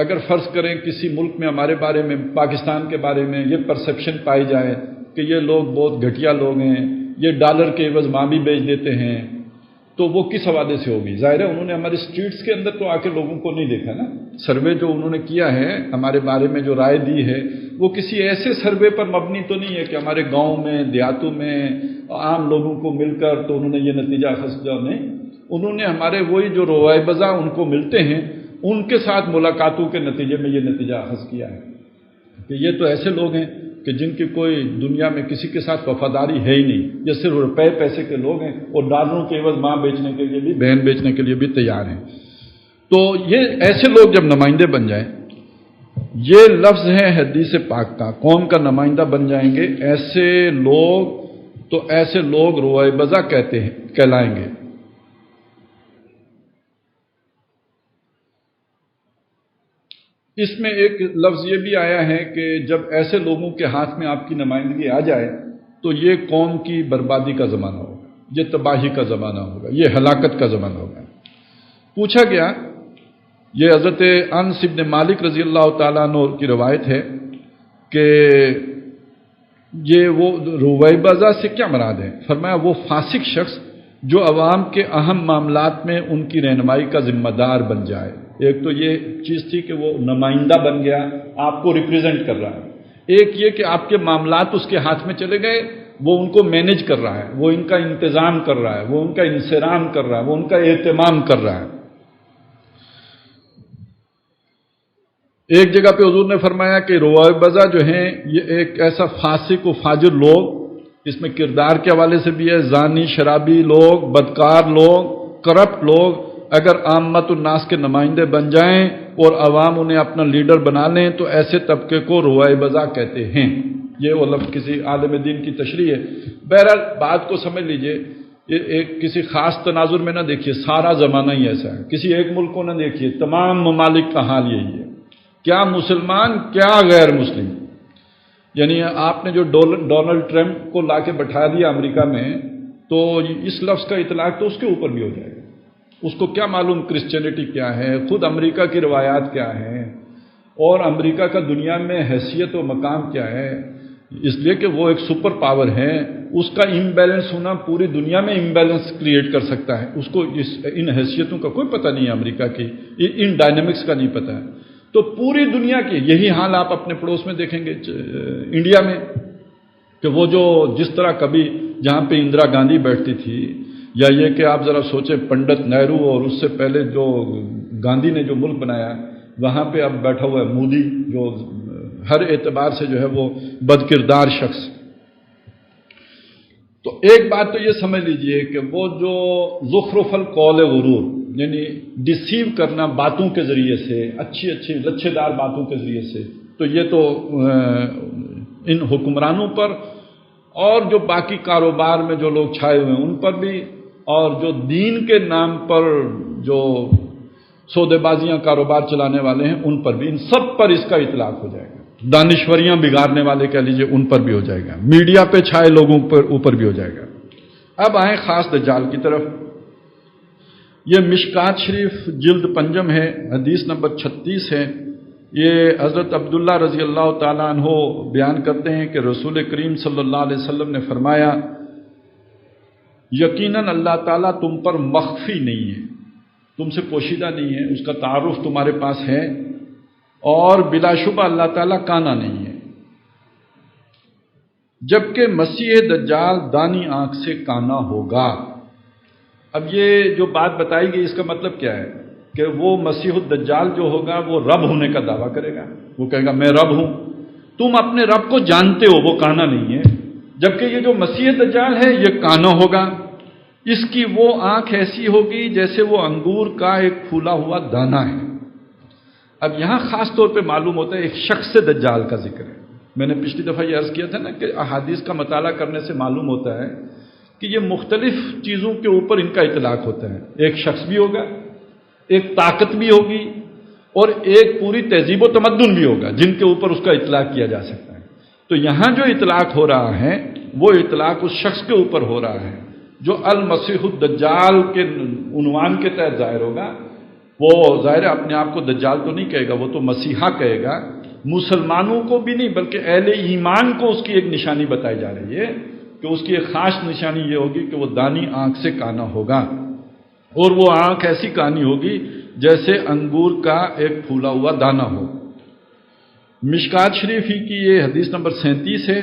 اگر فرض کریں کسی ملک میں ہمارے بارے میں، پاکستان کے بارے میں یہ پرسیپشن پائی جائے کہ یہ لوگ بہت گھٹیا لوگ ہیں، یہ ڈالر کے عوض ماں بھی بیچ دیتے ہیں، تو وہ کس حوالے سے ہوگی؟ ظاہر ہے انہوں نے ہمارے اسٹریٹس کے اندر تو آ کے لوگوں کو نہیں دیکھا نا. سروے جو انہوں نے کیا ہے ہمارے بارے میں، جو رائے دی ہے، وہ کسی ایسے سروے پر مبنی تو نہیں ہے کہ ہمارے گاؤں میں، دیہاتوں میں عام لوگوں کو مل کر تو انہوں نے یہ نتیجہ اخذ کیا. نہیں، انہوں نے ہمارے وہی جو روائے بزا ان کو ملتے ہیں ان کے ساتھ ملاقاتوں کے نتیجے میں یہ نتیجہ اخذ کیا ہے کہ یہ تو ایسے لوگ ہیں کہ جن کی کوئی دنیا میں کسی کے ساتھ وفاداری ہے ہی نہیں، یہ صرف روپے پیسے کے لوگ ہیں اور ڈالروں کے عوض ماں بیچنے کے لیے بھی، بہن بیچنے کے لیے بھی تیار ہیں. تو یہ ایسے لوگ جب نمائندے بن جائیں، یہ لفظ ہے حدیث پاک کا، قوم کا نمائندہ بن جائیں گے ایسے لوگ، تو ایسے لوگ روائے بزا کہتے ہیں، کہلائیں گے. اس میں ایک لفظ یہ بھی آیا ہے کہ جب ایسے لوگوں کے ہاتھ میں آپ کی نمائندگی آ جائے تو یہ قوم کی بربادی کا زمانہ ہوگا، یہ تباہی کا زمانہ ہوگا، یہ ہلاکت کا زمانہ ہوگا. پوچھا گیا، یہ حضرت انس بن مالک رضی اللہ تعالیٰ عنہ کی روایت ہے کہ یہ وہ روائے بزا سے کیا مراد ہے؟ فرمایا وہ فاسق شخص جو عوام کے اہم معاملات میں ان کی رہنمائی کا ذمہ دار بن جائے. ایک تو یہ چیز تھی کہ وہ نمائندہ بن گیا، آپ کو ریپریزنٹ کر رہا ہے. ایک یہ کہ آپ کے معاملات اس کے ہاتھ میں چلے گئے، وہ ان کو مینیج کر رہا ہے، وہ ان کا انتظام کر رہا ہے، وہ ان کا انصرام کر رہا ہے، وہ ان کا اہتمام کر رہا ہے. ایک جگہ پہ حضور نے فرمایا کہ روائے بزا جو ہیں یہ ایک ایسا فاسق و فاجر لوگ، اس میں کردار کے حوالے سے بھی ہے، زانی، شرابی لوگ، بدکار لوگ، کرپٹ لوگ اگر عامت الناس کے نمائندے بن جائیں اور عوام انہیں اپنا لیڈر بنا لیں تو ایسے طبقے کو روائے بزا کہتے ہیں. یہ وہ لفظ کسی عالم دین کی تشریح ہے. بہرحال بات کو سمجھ لیجئے، یہ ایک کسی خاص تناظر میں نہ دیکھیے، سارا زمانہ ہی ایسا ہے. کسی ایک ملک کو نہ دیکھیے، تمام ممالک کا حال یہی ہے، کیا مسلمان کیا غیر مسلم. یعنی آپ نے جو ڈونلڈ ٹرمپ کو لا کے بٹھا دیا امریکہ میں، تو اس لفظ کا اطلاق تو اس کے اوپر بھی ہو جائے گا. اس کو کیا معلوم کرسچینٹی کیا ہے، خود امریکہ کی روایات کیا ہیں، اور امریکہ کا دنیا میں حیثیت و مقام کیا ہے. اس لیے کہ وہ ایک سپر پاور ہے، اس کا امبیلنس ہونا پوری دنیا میں امبیلنس کریٹ کر سکتا ہے. اس کو ان حیثیتوں کا کوئی پتہ نہیں ہے، امریکہ کی ان ڈائنامکس کا نہیں پتہ ہے. تو پوری دنیا کی یہی حال آپ اپنے پڑوس میں دیکھیں گے، انڈیا میں، کہ وہ جو جس طرح کبھی جہاں پہ اندرا گاندھی بیٹھتی تھی، یا یہ کہ آپ ذرا سوچیں پنڈت نہرو اور اس سے پہلے جو گاندھی نے جو ملک بنایا، وہاں پہ اب بیٹھا ہوا ہے مودی، جو ہر اعتبار سے جو ہے وہ بدکردار شخص. تو ایک بات تو یہ سمجھ لیجئے کہ وہ جو زخرف القول غرور، یعنی ڈسیو کرنا باتوں کے ذریعے سے، اچھی اچھی لچھے دار باتوں کے ذریعے سے، تو یہ تو ان حکمرانوں پر اور جو باقی کاروبار میں جو لوگ چھائے ہوئے ہیں ان پر بھی، اور جو دین کے نام پر جو سودے بازیاں کاروبار چلانے والے ہیں ان پر بھی، ان سب پر اس کا اطلاق ہو جائے گا۔ دانشوریاں بگاڑنے والے کہہ لیجئے ان پر بھی ہو جائے گا، میڈیا پہ چھائے لوگوں پر اوپر بھی ہو جائے گا۔ اب آئیں خاص دجال کی طرف۔ یہ مشکات شریف جلد پنجم ہے، حدیث نمبر 36 ہے۔ یہ حضرت عبداللہ رضی اللہ تعالیٰ عنہ بیان کرتے ہیں کہ رسول کریم صلی اللہ علیہ وسلم نے فرمایا، یقیناً اللہ تعالیٰ تم پر مخفی نہیں ہے، تم سے پوشیدہ نہیں ہے، اس کا تعارف تمہارے پاس ہے، اور بلا شبہ اللہ تعالیٰ کانا نہیں ہے، جبکہ مسیح دجال دانی آنکھ سے کانا ہوگا۔ اب یہ جو بات بتائی گئی اس کا مطلب کیا ہے کہ وہ مسیح الدجال جو ہوگا وہ رب ہونے کا دعویٰ کرے گا، وہ کہے گا میں رب ہوں، تم اپنے رب کو جانتے ہو، وہ کانا نہیں ہے، جبکہ یہ جو مسیح دجال ہے یہ کانا ہوگا، اس کی وہ آنکھ ایسی ہوگی جیسے وہ انگور کا ایک پھولا ہوا دانہ ہے۔ اب یہاں خاص طور پہ معلوم ہوتا ہے ایک شخص دجال کا ذکر ہے۔ میں نے پچھلی دفعہ یہ عرض کیا تھا نا کہ احادیث کا مطالعہ کرنے سے معلوم ہوتا ہے کہ یہ مختلف چیزوں کے اوپر ان کا اطلاق ہوتا ہے، ایک شخص بھی ہوگا، ایک طاقت بھی ہوگی، اور ایک پوری تہذیب و تمدن بھی ہوگا جن کے اوپر اس کا اطلاق کیا جا سکتا ہے۔ تو یہاں جو اطلاق ہو رہا ہے وہ اطلاق اس شخص کے اوپر ہو رہا ہے جو المسیح الدجال کے عنوان کے تحت ظاہر ہوگا۔ وہ ظاہر اپنے آپ کو دجال تو نہیں کہے گا، وہ تو مسیحا کہے گا۔ مسلمانوں کو بھی نہیں بلکہ اہل ایمان کو اس کی ایک نشانی بتائی جا رہی ہے کہ اس کی ایک خاص نشانی یہ ہوگی کہ وہ دانی آنکھ سے کانا ہوگا، اور وہ آنکھ ایسی کانی ہوگی جیسے انگور کا ایک پھولا ہوا دانہ ہو۔ مشکات شریف ہی کی یہ حدیث نمبر 37 ہے۔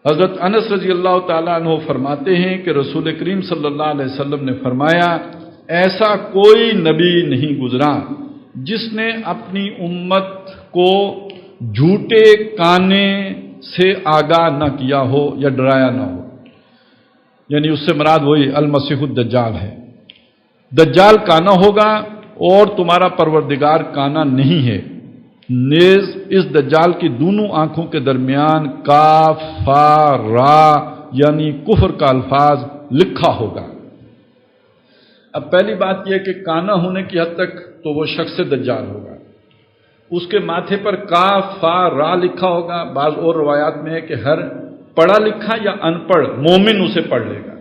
حضرت انس رضی اللہ تعالیٰ عنہ فرماتے ہیں کہ رسول کریم صلی اللہ علیہ وسلم نے فرمایا، ایسا کوئی نبی نہیں گزرا جس نے اپنی امت کو جھوٹے کانے سے آگاہ نہ کیا ہو یا ڈرایا نہ ہو، یعنی اس سے مراد وہی المسیح الدجال ہے۔ دجال کانا ہوگا اور تمہارا پروردگار کانا نہیں ہے، نیز اس دجال کی دونوں آنکھوں کے درمیان کاف فا را یعنی کفر کا الفاظ لکھا ہوگا۔ اب پہلی بات یہ کہ کانا ہونے کی حد تک تو وہ شخص دجال ہوگا، اس کے ماتھے پر کاف فا را لکھا ہوگا۔ بعض اور روایات میں ہے کہ ہر پڑھا لکھا یا ان پڑھ مومن اسے پڑھ لے گا۔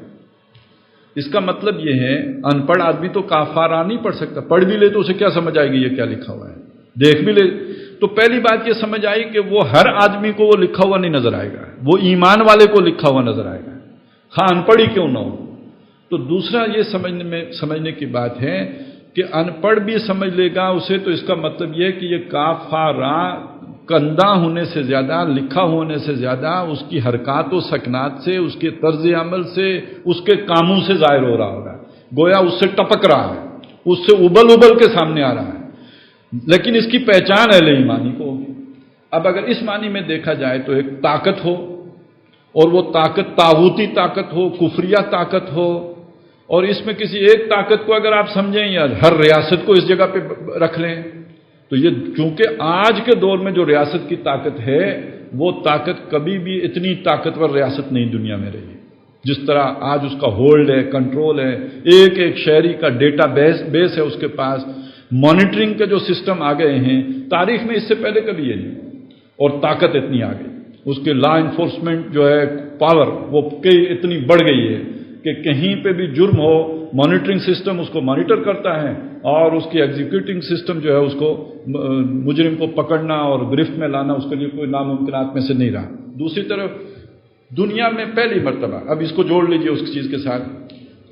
اس کا مطلب یہ ہے ان پڑھ آدمی تو کاف فا را نہیں پڑھ سکتا، پڑھ بھی لے تو اسے کیا سمجھ آئے گی یہ کیا لکھا ہوا ہے، دیکھ بھی لے تو پہلی بات یہ سمجھ آئی کہ وہ ہر آدمی کو وہ لکھا ہوا نہیں نظر آئے گا، وہ ایمان والے کو لکھا ہوا نظر آئے گا، ہاں ان پڑھ ہی کیوں نہ ہو۔ تو دوسرا یہ سمجھنے کی بات ہے کہ ان پڑھ بھی سمجھ لے گا اسے، تو اس کا مطلب یہ کہ یہ کاف فا را کندہ ہونے سے زیادہ، لکھا ہونے سے زیادہ اس کی حرکات و سکنات سے، اس کے طرز عمل سے، اس کے کاموں سے ظاہر ہو رہا ہوگا، گویا اس سے ٹپک رہا ہے، اس سے ابل ابل کے سامنے آ رہا ہے، لیکن اس کی پہچان اہل ایمانی کو ہوگی۔ اب اگر اس معنی میں دیکھا جائے تو ایک طاقت ہو، اور وہ طاقت طاغوتی طاقت ہو، کفریہ طاقت ہو، اور اس میں کسی ایک طاقت کو اگر آپ سمجھیں یا ہر ریاست کو اس جگہ پہ رکھ لیں، تو یہ چونکہ آج کے دور میں جو ریاست کی طاقت ہے وہ طاقت کبھی بھی اتنی طاقتور ریاست نہیں دنیا میں رہی، جس طرح آج اس کا ہولڈ ہے، کنٹرول ہے، ایک ایک شہری کا ڈیٹا بیس ہے اس کے پاس، مانیٹرنگ کے جو سسٹم آ گئے ہیں تاریخ میں، اس سے پہلے کبھی یہ نہیں، اور طاقت اتنی آ گئی، اس کے لا انفورسمنٹ جو ہے پاور وہ اتنی بڑھ گئی ہے کہ کہیں پہ بھی جرم ہو مانیٹرنگ سسٹم اس کو مانیٹر کرتا ہے، اور اس کی ایگزیکیوٹنگ سسٹم جو ہے اس کو مجرم کو پکڑنا اور گرفت میں لانا اس کے لیے کوئی ناممکنات میں سے نہیں رہا۔ دوسری طرف دنیا میں پہلی مرتبہ، اب اس کو جوڑ لیجئے اس چیز کے ساتھ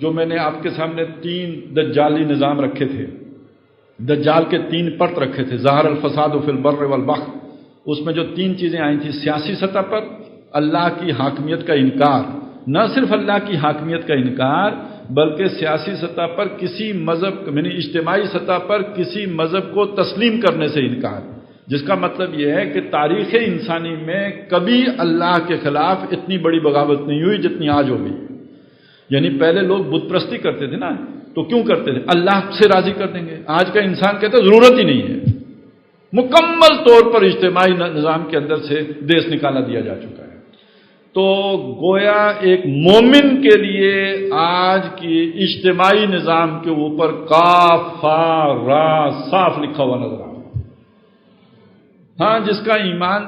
جو میں نے آپ کے سامنے 3 دجالی نظام رکھے تھے، دجال کے 3 پرت رکھے تھے، ظہر الفساد فی البر والبحر، اس میں جو 3 چیزیں آئی تھیں، سیاسی سطح پر اللہ کی حاکمیت کا انکار، نہ صرف اللہ کی حاکمیت کا انکار بلکہ سیاسی سطح پر کسی مذہب یعنی اجتماعی سطح پر کسی مذہب کو تسلیم کرنے سے انکار، جس کا مطلب یہ ہے کہ تاریخ انسانی میں کبھی اللہ کے خلاف اتنی بڑی بغاوت نہیں ہوئی جتنی آج ہو گئی۔ یعنی پہلے لوگ بت پرستی کرتے تھے نا، تو کیوں کرتے تھے؟ اللہ سے راضی کر دیں گے. آج کا انسان کہتا ہے ضرورت ہی نہیں ہے. مکمل طور پر اجتماعی نظام کے اندر سے دیش نکالا دیا جا چکا ہے. تو گویا ایک مومن کے لیے آج کی اجتماعی نظام کے اوپر کاف فا را صاف لکھا ہوا نظر آ رہا ہے. ہاں، جس کا ایمان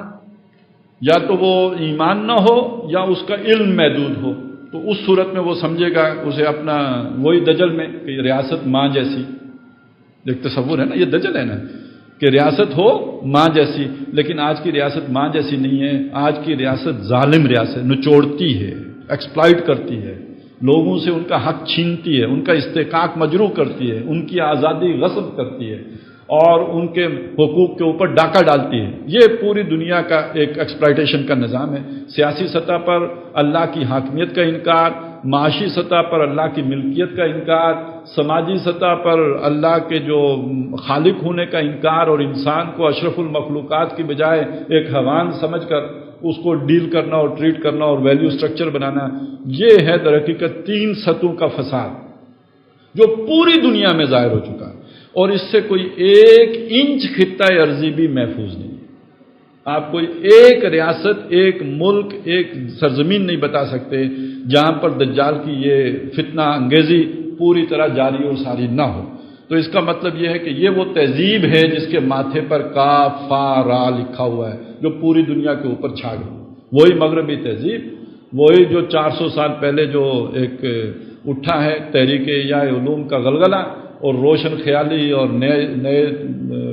یا تو وہ ایمان نہ ہو یا اس کا علم محدود ہو، تو اس صورت میں وہ سمجھے گا اسے اپنا وہی دجل میں کہ ریاست ماں جیسی ایک تصور ہے نا، یہ دجل ہے نا کہ ریاست ہو ماں جیسی. لیکن آج کی ریاست ماں جیسی نہیں ہے. آج کی ریاست ظالم ریاست، نچوڑتی ہے، ایکسپلائٹ کرتی ہے، لوگوں سے ان کا حق چھینتی ہے، ان کا استحقاق مجروح کرتی ہے، ان کی آزادی غصب کرتی ہے اور ان کے حقوق کے اوپر ڈاکہ ڈالتی ہے. یہ پوری دنیا کا ایک ایکسپلائٹیشن کا نظام ہے. سیاسی سطح پر اللہ کی حاکمیت کا انکار، معاشی سطح پر اللہ کی ملکیت کا انکار، سماجی سطح پر اللہ کے جو خالق ہونے کا انکار اور انسان کو اشرف المخلوقات کی بجائے ایک حیوان سمجھ کر اس کو ڈیل کرنا اور ٹریٹ کرنا اور ویلیو سٹرکچر بنانا. یہ ہے در حقیقت 3 سطحوں کا فساد جو پوری دنیا میں ظاہر ہو چکا ہے، اور اس سے کوئی 1 انچ خطہ ارضی بھی محفوظ نہیں. آپ کوئی ایک ریاست، ایک ملک، ایک سرزمین نہیں بتا سکتے جہاں پر دجال کی یہ فتنہ انگیزی پوری طرح جاری اور ساری نہ ہو. تو اس کا مطلب یہ ہے کہ یہ وہ تہذیب ہے جس کے ماتھے پر کاف فا را لکھا ہوا ہے، جو پوری دنیا کے اوپر چھا گئی. وہی مغربی تہذیب، وہی جو 400 سال پہلے جو ایک اٹھا ہے تحریک احیاء علوم کا غلغلہ اور روشن خیالی اور نئے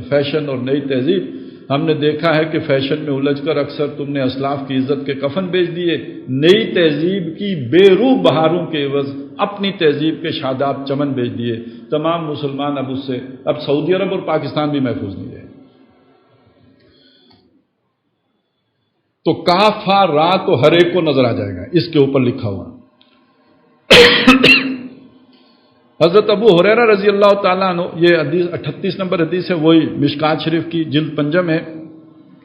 فیشن اور نئی تہذیب. ہم نے دیکھا ہے کہ فیشن میں الجھ کر اکثر تم نے اسلاف کی عزت کے کفن بیچ دیے. نئی تہذیب کی بے روح بہاروں کے عوض اپنی تہذیب کے شاداب چمن بیچ دیے. تمام مسلمان اب اس سے اب سعودی عرب اور پاکستان بھی محفوظ نہیں رہے. تو کاف فا را تو ہر ایک کو نظر آ جائے گا اس کے اوپر لکھا ہوا. حضرت ابو ہریرہ رضی اللہ تعالیٰ عنہ، یہ حدیث 38 نمبر حدیث ہے، وہی مشکات شریف کی جلد 5 میں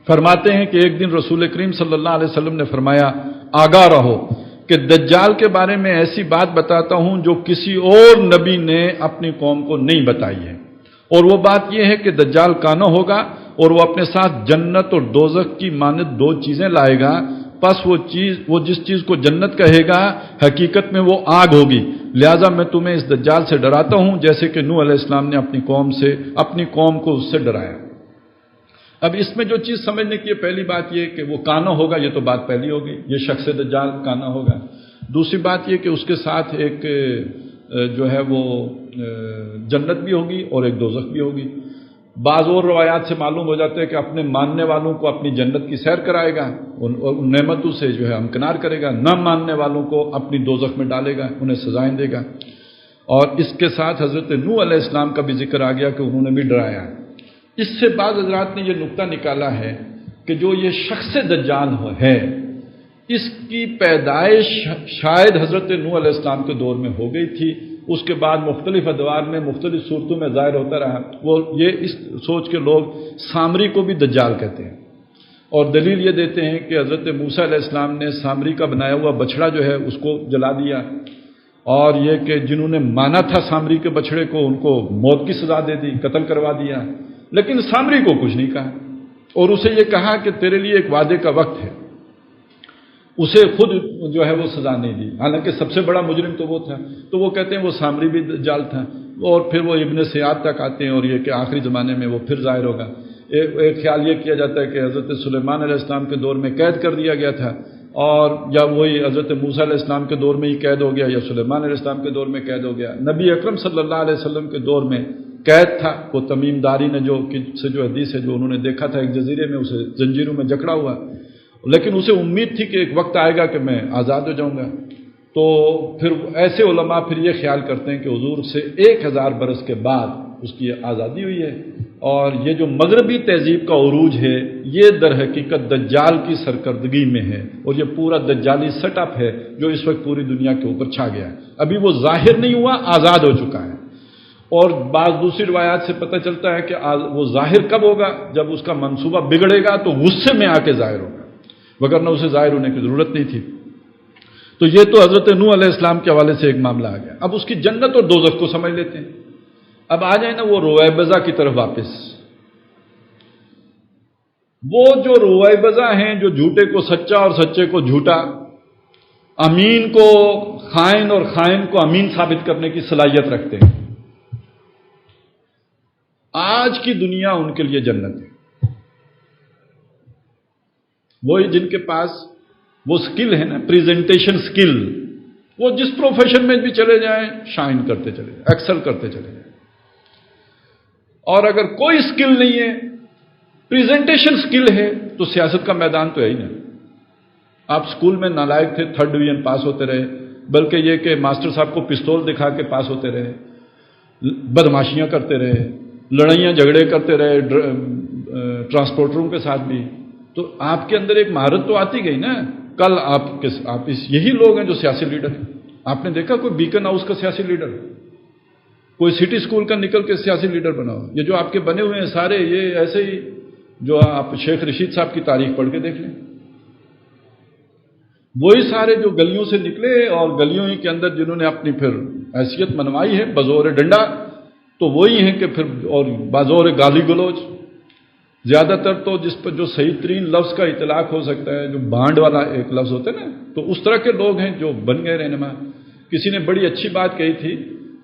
فرماتے ہیں کہ ایک دن رسول کریم صلی اللہ علیہ وسلم نے فرمایا، آگاہ رہو کہ دجال کے بارے میں ایسی بات بتاتا ہوں جو کسی اور نبی نے اپنی قوم کو نہیں بتائی ہے. اور وہ بات یہ ہے کہ دجال کانا ہوگا اور وہ اپنے ساتھ جنت اور دوزخ کی مانند 2 چیزیں لائے گا. پس وہ جس چیز کو جنت کہے گا حقیقت میں وہ آگ ہوگی. لہذا میں تمہیں اس دجال سے ڈراتا ہوں جیسے کہ نوح علیہ السلام نے اپنی قوم کو اس سے ڈرایا. اب اس میں جو چیز سمجھنے کی پہلی بات یہ کہ وہ کانا ہوگا، یہ تو بات پہلی ہوگی، یہ شخص دجال کانا ہوگا. دوسری بات یہ کہ اس کے ساتھ ایک جو ہے وہ جنت بھی ہوگی اور ایک دوزخ بھی ہوگی. بعض اور روایات سے معلوم ہو جاتا ہے کہ اپنے ماننے والوں کو اپنی جنت کی سیر کرائے گا، ان نعمتوں سے جو ہے ہمکنار کرے گا. نہ ماننے والوں کو اپنی دوزخ میں ڈالے گا، انہیں سزائیں دے گا. اور اس کے ساتھ حضرت نوح علیہ السلام کا بھی ذکر آ گیا کہ انہوں نے بھی ڈرایا. اس سے بعض حضرات نے یہ نقطہ نکالا ہے کہ جو یہ شخص دجال ہے اس کی پیدائش شاید حضرت نوح علیہ السلام کے دور میں ہو گئی تھی. اس کے بعد مختلف ادوار میں مختلف صورتوں میں ظاہر ہوتا رہا. وہ یہ اس سوچ کے لوگ سامری کو بھی دجال کہتے ہیں اور دلیل یہ دیتے ہیں کہ حضرت موسیٰ علیہ السلام نے سامری کا بنایا ہوا بچڑا جو ہے اس کو جلا دیا، اور یہ کہ جنہوں نے مانا تھا سامری کے بچڑے کو ان کو موت کی سزا دے دی، قتل کروا دیا. لیکن سامری کو کچھ نہیں کہا اور اسے یہ کہا کہ تیرے لیے ایک وعدے کا وقت ہے. اسے خود جو ہے وہ سزا نہیں دی، حالانکہ سب سے بڑا مجرم تو وہ تھا. تو وہ کہتے ہیں وہ سامری بھی دجال تھا. اور پھر وہ ابن سیاد تک آتے ہیں اور یہ کہ آخری زمانے میں وہ پھر ظاہر ہوگا. ایک خیال یہ کیا جاتا ہے کہ حضرت سلیمان علیہ السلام کے دور میں قید کر دیا گیا تھا، اور یا وہی حضرت موسیٰ علیہ السلام کے دور میں ہی قید ہو گیا یا سلیمان علیہ السلام کے دور میں قید ہو گیا. نبی اکرم صلی اللہ علیہ وسلم کے دور میں قید تھا. وہ تمیم داری نے جو حدیث ہے جو انہوں نے دیکھا تھا ایک جزیرے میں، اسے زنجیروں میں جکڑا ہوا، لیکن اسے امید تھی کہ ایک وقت آئے گا کہ میں آزاد ہو جاؤں گا. تو پھر ایسے علماء پھر یہ خیال کرتے ہیں کہ حضور سے 1000 برس کے بعد اس کی آزادی ہوئی ہے. اور یہ جو مغربی تہذیب کا عروج ہے یہ در حقیقت دجال کی سرکردگی میں ہے، اور یہ پورا دجالی سیٹ اپ ہے جو اس وقت پوری دنیا کے اوپر چھا گیا ہے. ابھی وہ ظاہر نہیں ہوا، آزاد ہو چکا ہے. اور بعض دوسری روایات سے پتہ چلتا ہے کہ وہ ظاہر کب ہوگا؟ جب اس کا منصوبہ بگڑے گا تو غصے میں آ کے ظاہر ہوگا، وگرنہ اسے ظاہر ہونے کی ضرورت نہیں تھی. تو یہ تو حضرت نوح علیہ السلام کے حوالے سے ایک معاملہ آ گیا. اب اس کی جنت اور دوزخ کو سمجھ لیتے ہیں. اب آ جائیں نا وہ رویبضہ کی طرف واپس. وہ جو رویبضہ ہیں جو جھوٹے کو سچا اور سچے کو جھوٹا، امین کو خائن اور خائن کو امین ثابت کرنے کی صلاحیت رکھتے ہیں، آج کی دنیا ان کے لیے جنت ہے. وہی جن کے پاس وہ سکل ہے نا، پریزنٹیشن سکل، وہ جس پروفیشن میں بھی چلے جائیں شائن کرتے چلے جائیں، ایکسل کرتے چلے جائیں. اور اگر کوئی سکل نہیں ہے، پریزنٹیشن سکل ہے، تو سیاست کا میدان تو ہے ہی نہیں. آپ سکول میں نالائق تھے، 3rd ڈویژن پاس ہوتے رہے، بلکہ یہ کہ ماسٹر صاحب کو پستول دکھا کے پاس ہوتے رہے، بدماشیاں کرتے رہے، لڑائیاں جھگڑے کرتے رہے ٹرانسپورٹروں کے ساتھ بھی، تو آپ کے اندر ایک مہارت تو آتی گئی نا. کل یہی لوگ ہیں جو سیاسی لیڈر ہیں. آپ نے دیکھا کوئی بیکن ہاؤس کا سیاسی لیڈر، کوئی سٹی سکول کا نکل کے سیاسی لیڈر بنا ہو؟ یہ جو آپ کے بنے ہوئے ہیں سارے، یہ ایسے ہی جو آپ شیخ رشید صاحب کی تاریخ پڑھ کے دیکھ لیں، وہی سارے جو گلیوں سے نکلے اور گلیوں ہی کے اندر جنہوں نے اپنی پھر حیثیت منوائی ہے بزور ڈنڈا، تو وہی ہیں کہ پھر اور بازور گالی گلوچ. زیادہ تر تو جس پر جو صحیح ترین لفظ کا اطلاق ہو سکتا ہے، جو بانڈ والا ایک لفظ ہوتا ہے نا، تو اس طرح کے لوگ ہیں جو بن گئے رہنما. کسی نے بڑی اچھی بات کہی تھی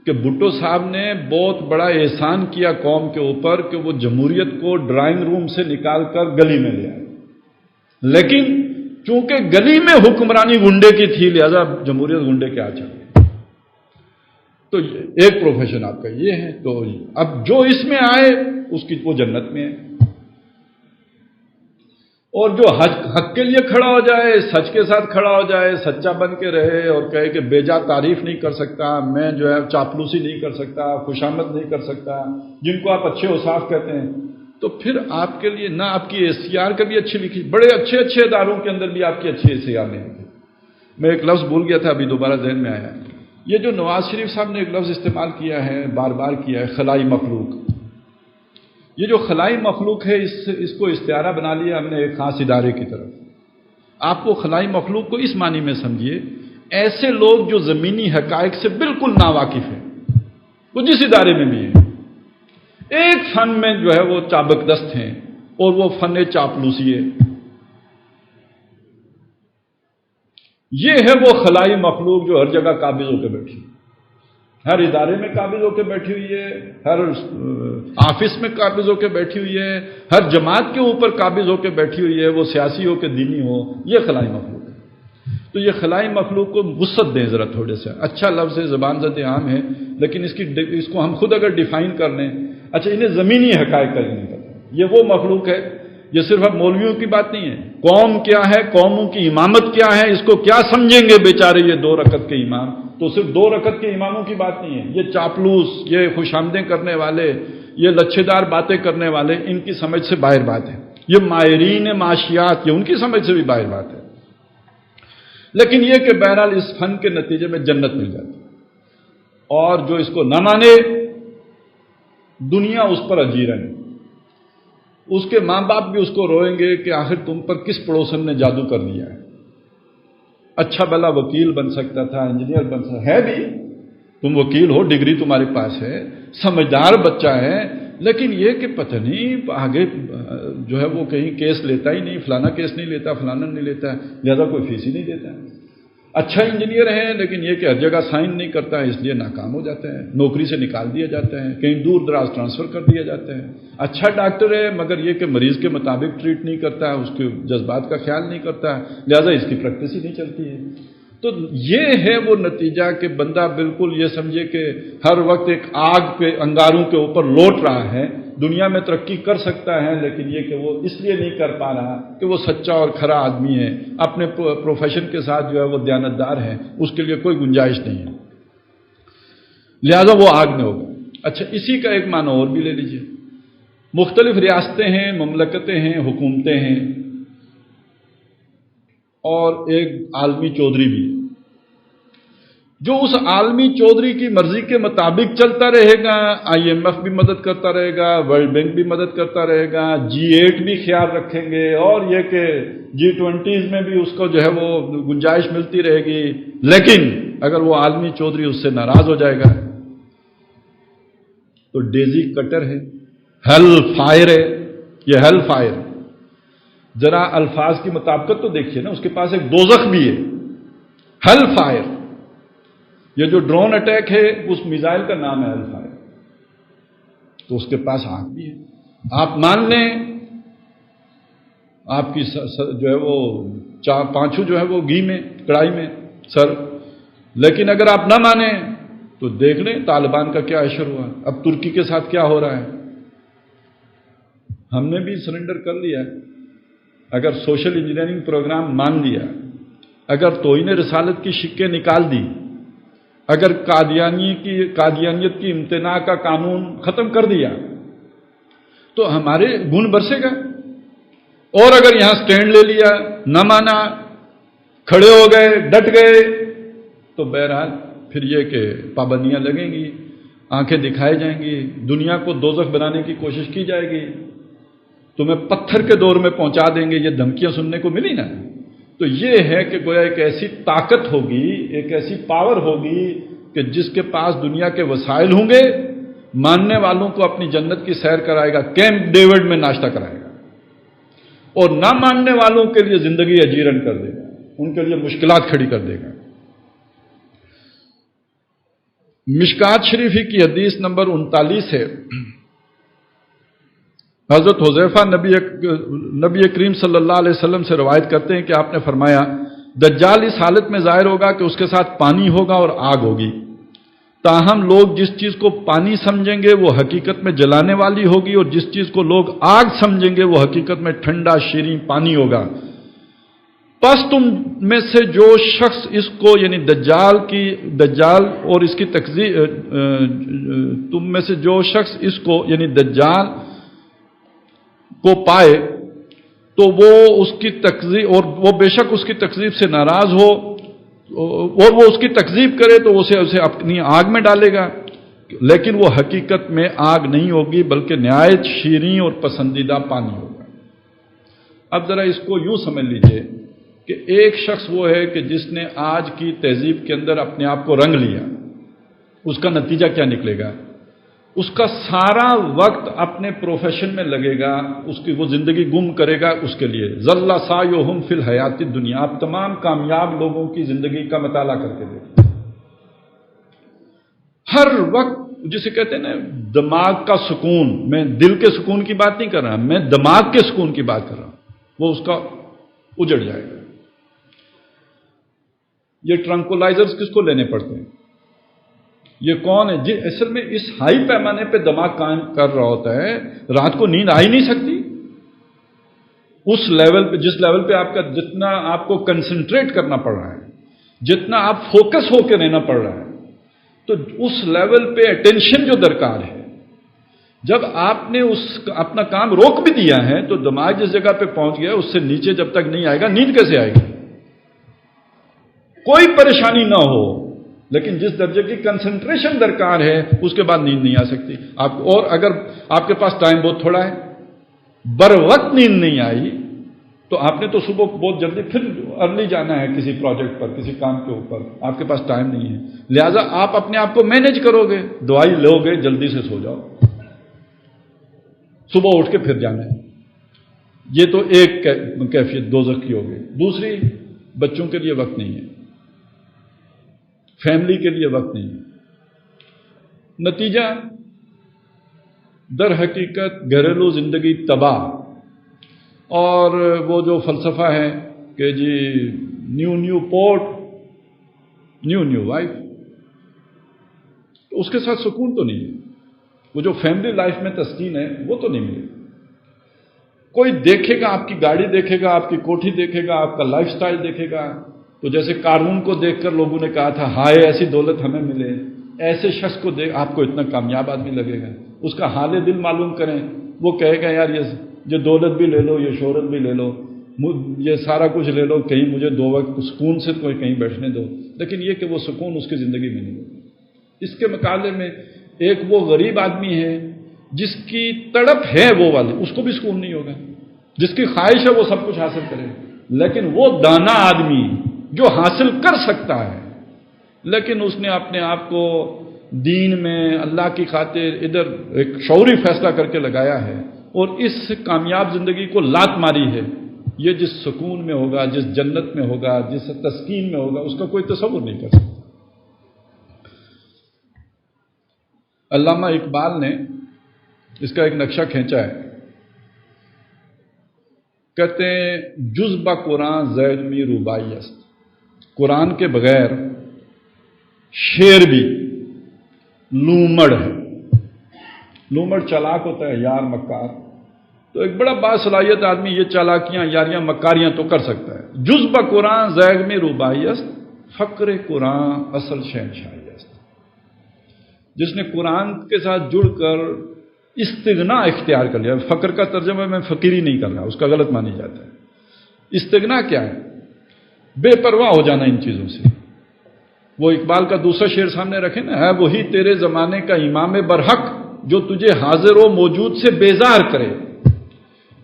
کہ بھٹو صاحب نے بہت بڑا احسان کیا قوم کے اوپر کہ وہ جمہوریت کو ڈرائنگ روم سے نکال کر گلی میں لے آئے، لیکن چونکہ گلی میں حکمرانی گنڈے کی تھی لہذا جمہوریت گنڈے کے آ چڑھ. تو ایک پروفیشن آپ کا یہ ہے. تو اب جو اس میں آئے اس کی وہ جنت میں ہے. اور جو حق کے لیے کھڑا ہو جائے، سچ کے ساتھ کھڑا ہو جائے، سچا بن کے رہے اور کہے کہ بیجا تعریف نہیں کر سکتا، میں جو ہے چاپلوسی نہیں کر سکتا، خوشامد نہیں کر سکتا، جن کو آپ اچھے اوصاف کہتے ہیں، تو پھر آپ کے لیے نہ آپ کی SCR کبھی اچھی لکھی، بڑے اچھے اچھے اداروں کے اندر بھی آپ کی اچھی SCR نہیں لکھی. میں ایک لفظ بھول گیا تھا، ابھی دوبارہ ذہن میں آیا. یہ جو نواز شریف صاحب نے ایک لفظ استعمال کیا ہے، بار بار کیا ہے، خلائی مخلوق. یہ جو خلائی مخلوق ہے، اس کو استعارہ بنا لیا ہم نے ایک خاص ادارے کی طرف. آپ کو خلائی مخلوق کو اس معنی میں سمجھیے، ایسے لوگ جو زمینی حقائق سے بالکل ناواقف ہیں، وہ جس ادارے میں بھی ہیں، ایک فن میں جو ہے وہ چابک دست ہیں، اور وہ فن چاپلوسی ہے. یہ ہے وہ خلائی مخلوق جو ہر جگہ قابض ہو کے بیٹھی، ہر ادارے میں قابض ہو کے بیٹھی ہوئی ہے، ہر آفس میں قابض ہو کے بیٹھی ہوئی ہے، ہر جماعت کے اوپر قابض ہو کے بیٹھی ہوئی ہے، وہ سیاسی ہو کہ دینی ہو. یہ خلائی مخلوق ہے. تو یہ خلائی مخلوق کو وسعت دیں ذرا تھوڑے سے. اچھا لفظ ہے، زبان زد عام ہے، لیکن اس کو ہم خود اگر ڈیفائن کر لیں، اچھا انہیں زمینی حقائق کا نہیں پتہ. یہ وہ مخلوق ہے، یہ صرف اب مولویوں کی بات نہیں ہے. قوم کیا ہے، قوموں کی امامت کیا ہے، اس کو کیا سمجھیں گے بیچارے یہ 2 رکعت کے امام. تو صرف 2 رکعت کے اماموں کی بات نہیں ہے، یہ چاپلوس، یہ خوش آمدیں کرنے والے، یہ لچھے دار باتیں کرنے والے، ان کی سمجھ سے باہر بات ہے. یہ ماہرین معاشیات، یہ ان کی سمجھ سے بھی باہر بات ہے. لیکن یہ کہ بہرحال اس فن کے نتیجے میں جنت مل جاتی، اور جو اس کو نہ مانے دنیا اس پر اجیرن ہے. اس کے ماں باپ بھی اس کو روئیں گے کہ آخر تم پر کس پڑوسن نے جادو کر دیا ہے. اچھا بھلا وکیل بن سکتا تھا، انجینئر بن سکتا ہے بھی، تم وکیل ہو، ڈگری تمہارے پاس ہے، سمجھدار بچہ ہے، لیکن یہ کہ پتہ نہیں آگے جو ہے وہ کہیں کیس لیتا ہی نہیں، فلانا کیس نہیں لیتا، فلانا نہیں لیتا، لہذا کوئی فیس ہی نہیں دیتا ہے. اچھا انجینئر ہے، لیکن یہ کہ ہر جگہ سائن نہیں کرتا ہے، اس لیے ناکام ہو جاتا ہے، نوکری سے نکال دیا جاتا ہے، کہیں دور دراز ٹرانسفر کر دیا جاتا ہے. اچھا ڈاکٹر ہے، مگر یہ کہ مریض کے مطابق ٹریٹ نہیں کرتا ہے، اس کے جذبات کا خیال نہیں کرتا ہے، لہذا اس کی پریکٹس ہی نہیں چلتی ہے. تو یہ ہے وہ نتیجہ کہ بندہ بالکل یہ سمجھے کہ ہر وقت ایک آگ پہ انگاروں کے اوپر لوٹ رہا ہے، دنیا میں ترقی کر سکتا ہے، لیکن یہ کہ وہ اس لیے نہیں کر پا رہا کہ وہ سچا اور کھرا آدمی ہے، اپنے پروفیشن کے ساتھ جو ہے وہ دیانتدار ہے، اس کے لیے کوئی گنجائش نہیں ہے، لہذا وہ آگ میں ہوگا. اچھا اسی کا ایک معنی اور بھی لے لیجئے. مختلف ریاستیں ہیں، مملکتیں ہیں، حکومتیں ہیں، اور ایک عالمی چودھری بھی. جو اس عالمی چودھری کی مرضی کے مطابق چلتا رہے گا، IMF بھی مدد کرتا رہے گا، ورلڈ بینک بھی مدد کرتا رہے گا، G8 بھی خیال رکھیں گے، اور یہ کہ G20 میں بھی اس کو جو ہے وہ گنجائش ملتی رہے گی، لیکن اگر وہ عالمی چودھری اس سے ناراض ہو جائے گا تو ڈیزی کٹر ہے، ہیل فائر ہے، یہ ہیل فائر۔ ذرا الفاظ کی مطابقت تو دیکھیے نا، اس کے پاس ایک دوزخ بھی ہے، ہیل فائر۔ یہ جو ڈرون اٹیک ہے اس میزائل کا نام ہے ہیل فائر، تو اس کے پاس آگ بھی ہے۔ آپ مان لیں آپ کی جو ہے وہ پانچوں جو ہے وہ گھی میں کڑھائی میں سر، لیکن اگر آپ نہ مانیں تو دیکھ لیں طالبان کا کیا اشر ہوا، اب ترکی کے ساتھ کیا ہو رہا ہے۔ ہم نے بھی سرنڈر کر لیا، اگر سوشل انجینئرنگ پروگرام مان لیا، اگر توہین رسالت کی شکیں نکال دی، اگر قادیانیت کی امتناع کا قانون ختم کر دیا تو ہمارے گن برسے گا، اور اگر یہاں سٹینڈ لے لیا، نہ مانا، کھڑے ہو گئے، ڈٹ گئے، تو بہرحال پھر یہ کہ پابندیاں لگیں گی، آنکھیں دکھائی جائیں گی، دنیا کو دوزخ بنانے کی کوشش کی جائے گی، تمہیں پتھر کے دور میں پہنچا دیں گے، یہ دھمکیاں سننے کو ملی نا۔ تو یہ ہے کہ گویا ایک ایسی طاقت ہوگی، ایک ایسی پاور ہوگی کہ جس کے پاس دنیا کے وسائل ہوں گے، ماننے والوں کو اپنی جنت کی سیر کرائے گا، کیمپ ڈیوڈ میں ناشتہ کرائے گا، اور نہ ماننے والوں کے لیے زندگی اجیرن کر دے گا، ان کے لیے مشکلات کھڑی کر دے گا۔ مشکات شریفی کی حدیث نمبر 39 ہے، حضرت حذیفہ نبی کریم صلی اللہ علیہ وسلم سے روایت کرتے ہیں کہ آپ نے فرمایا، دجال اس حالت میں ظاہر ہوگا کہ اس کے ساتھ پانی ہوگا اور آگ ہوگی، تاہم لوگ جس چیز کو پانی سمجھیں گے وہ حقیقت میں جلانے والی ہوگی، اور جس چیز کو لوگ آگ سمجھیں گے وہ حقیقت میں ٹھنڈا شیریں پانی ہوگا۔ پس تم میں سے جو شخص اس کو یعنی دجال اور اس کی تکذیب، تم میں سے جو شخص اس کو یعنی دجال کو پائے تو وہ اس کی تکذیب، اور وہ بے شک اس کی تکذیب سے ناراض ہو، اور وہ اس کی تکذیب کرے تو اسے اپنی آگ میں ڈالے گا، لیکن وہ حقیقت میں آگ نہیں ہوگی بلکہ نہایت شیریں اور پسندیدہ پانی ہوگا۔ اب ذرا اس کو یوں سمجھ لیجئے کہ ایک شخص وہ ہے کہ جس نے آج کی تہذیب کے اندر اپنے آپ کو رنگ لیا، اس کا نتیجہ کیا نکلے گا؟ اس کا سارا وقت اپنے پروفیشن میں لگے گا، اس کی وہ زندگی گم کرے گا اس کے لیے۔ ظل سعیہم فی الحیات الدنیا، آپ تمام کامیاب لوگوں کی زندگی کا مطالعہ کر کے دیکھیں، ہر وقت جسے کہتے ہیں نا دماغ کا سکون، میں دل کے سکون کی بات نہیں کر رہا، میں دماغ کے سکون کی بات کر رہا ہوں، وہ اس کا اجڑ جائے گا۔ یہ ٹرنکولائزرز کس کو لینے پڑتے ہیں؟ یہ کون ہے؟ جی اصل میں اس ہائی پیمانے پہ دماغ کام کر رہا ہوتا ہے، رات کو نیند آ ہی نہیں سکتی، اس لیول پہ، جس لیول پہ آپ کا جتنا آپ کو کنسنٹریٹ کرنا پڑ رہا ہے، جتنا آپ فوکس ہو کے رہنا پڑ رہا ہے، تو اس لیول پہ اٹینشن جو درکار ہے، جب آپ نے اپنا کام روک بھی دیا ہے تو دماغ جس جگہ پہ پہنچ گیا اس سے نیچے جب تک نہیں آئے گا، نیند کیسے آئے گی؟ کوئی پریشانی نہ ہو لیکن جس درجے کی کنسنٹریشن درکار ہے اس کے بعد نیند نہیں آ سکتی آپ کو۔ اور اگر آپ کے پاس ٹائم بہت تھوڑا ہے، بر وقت نیند نہیں آئی تو آپ نے تو صبح بہت جلدی پھر ارلی جانا ہے کسی پروجیکٹ پر، کسی کام کے اوپر، آپ کے پاس ٹائم نہیں ہے، لہٰذا آپ اپنے آپ کو مینیج کرو گے، دوائی لو گے، جلدی سے سو جاؤ، صبح اٹھ کے پھر جانا ہے۔ یہ تو ایک کیفیت دوزخ کی ہو گئی۔ دوسری، بچوں کے لیے وقت نہیں ہے، فیملی کے لیے وقت نہیں ہے، نتیجہ در حقیقت گھریلو زندگی تباہ، اور وہ جو فلسفہ ہے کہ جی نیو پورٹ نیو وائف، اس کے ساتھ سکون تو نہیں ہے، وہ جو فیملی لائف میں تسکین ہے وہ تو نہیں ملے۔ کوئی دیکھے گا، آپ کی گاڑی دیکھے گا، آپ کی کوٹھی دیکھے گا، آپ کا لائف سٹائل دیکھے گا، تو جیسے قارون کو دیکھ کر لوگوں نے کہا تھا ہائے ایسی دولت ہمیں ملے، ایسے شخص کو دیکھ آپ کو اتنا کامیاب آدمی لگے گا، اس کا حال دل معلوم کریں، وہ کہے گا یار یہ دولت بھی لے لو، یہ شہرت بھی لے لو، یہ سارا کچھ لے لو، کہیں مجھے 2 وقت سکون سے کوئی کہیں بیٹھنے دو، لیکن یہ کہ وہ سکون اس کی زندگی میں نہیں ہوگا۔ اس کے مقابلے میں ایک وہ غریب آدمی ہے جس کی تڑپ ہے وہ والی، اس کو بھی سکون نہیں ہوگا، جس کی خواہش ہے وہ سب کچھ حاصل کرے، لیکن وہ دانا آدمی جو حاصل کر سکتا ہے لیکن اس نے اپنے آپ کو دین میں اللہ کی خاطر ادھر ایک شعوری فیصلہ کر کے لگایا ہے اور اس کامیاب زندگی کو لات ماری ہے، یہ جس سکون میں ہوگا، جس جنت میں ہوگا، جس تسکین میں ہوگا، اس کا کوئی تصور نہیں کر سکتا۔ علامہ اقبال نے اس کا ایک نقشہ کھینچا ہے، کہتے ہیں جز با قرآن زید می روبائی است، قرآن کے بغیر شعر بھی لومڑ ہے۔ لومڑ چالاک ہوتا ہے، یار مکار، تو ایک بڑا باصلاحیت آدمی یہ چالاکیاں، یاریاں، مکاریاں تو کر سکتا ہے۔ جز با قرآن زید می روبائی است، فقر قرآن اصل شہنشاہی است۔ جس نے قرآن کے ساتھ جڑ کر استغنا اختیار کر لیا، فقر کا ترجمہ میں فقیری نہیں کر رہا، اس کا غلط مانی جاتا ہے۔ استغنا کیا ہے؟ بے پرواہ ہو جانا ان چیزوں سے۔ وہ اقبال کا دوسرا شعر سامنے رکھے نا، ہے وہی تیرے زمانے کا امام برحق جو تجھے حاضر و موجود سے بیزار کرے۔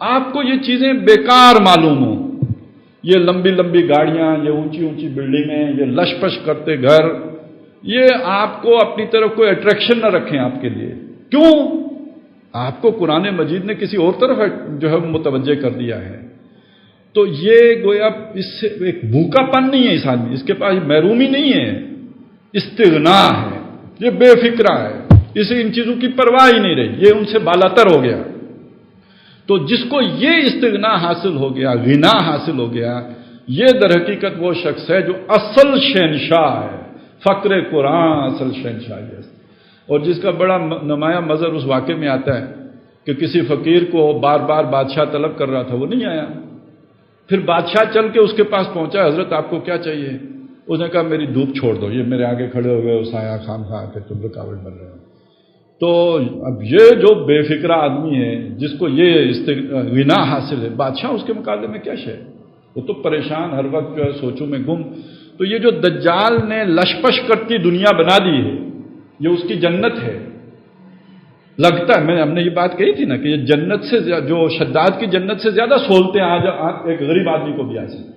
آپ کو یہ چیزیں بیکار معلوم ہوں، یہ لمبی لمبی گاڑیاں، یہ اونچی اونچی بلڈنگیں، یہ لش پش کرتے گھر، یہ آپ کو اپنی طرف کوئی اٹریکشن نہ رکھیں آپ کے لیے۔ کیوں؟ آپ کو قرآن مجید نے کسی اور طرف جو ہے متوجہ کر دیا ہے۔ تو یہ گویا اس سے ایک بھوکا پن نہیں ہے اس آدمی، اس کے پاس محرومی نہیں ہے، استغنا ہے، یہ بے فکرہ ہے، اسے ان چیزوں کی پرواہ ہی نہیں رہی، یہ ان سے بالاتر ہو گیا۔ تو جس کو یہ استغنا حاصل ہو گیا، غنا حاصل ہو گیا، یہ در حقیقت وہ شخص ہے جو اصل شہنشاہ ہے، فقر قرآن اصل شہنشاہ ہے۔ اور جس کا بڑا نمایاں مظہر اس واقعے میں آتا ہے کہ کسی فقیر کو بار بار بادشاہ طلب کر رہا تھا، وہ نہیں آیا، پھر بادشاہ چل کے اس کے پاس پہنچا، حضرت آپ کو کیا چاہیے؟ اس نے کہا میری دھوپ چھوڑ دو، یہ میرے آگے کھڑے ہو گئے، سایہ خام خواہ کہ تم رکاوٹ بن رہے ہو۔ تو اب یہ جو بے فکرہ آدمی ہے جس کو یہ غنا حاصل ہے، بادشاہ اس کے مقابلے میں کیا شے؟ وہ تو پریشان ہر وقت جو ہے سوچوں میں گم۔ تو یہ جو دجال نے لشپش کرتی دنیا بنا دی ہے، یہ اس کی جنت ہے۔ لگتا ہے ہم نے یہ بات کہی تھی نا کہ یہ جنت سے جو شداد کی جنت سے زیادہ سہولتیں آج ایک غریب آدمی کو بھی آ سکتی،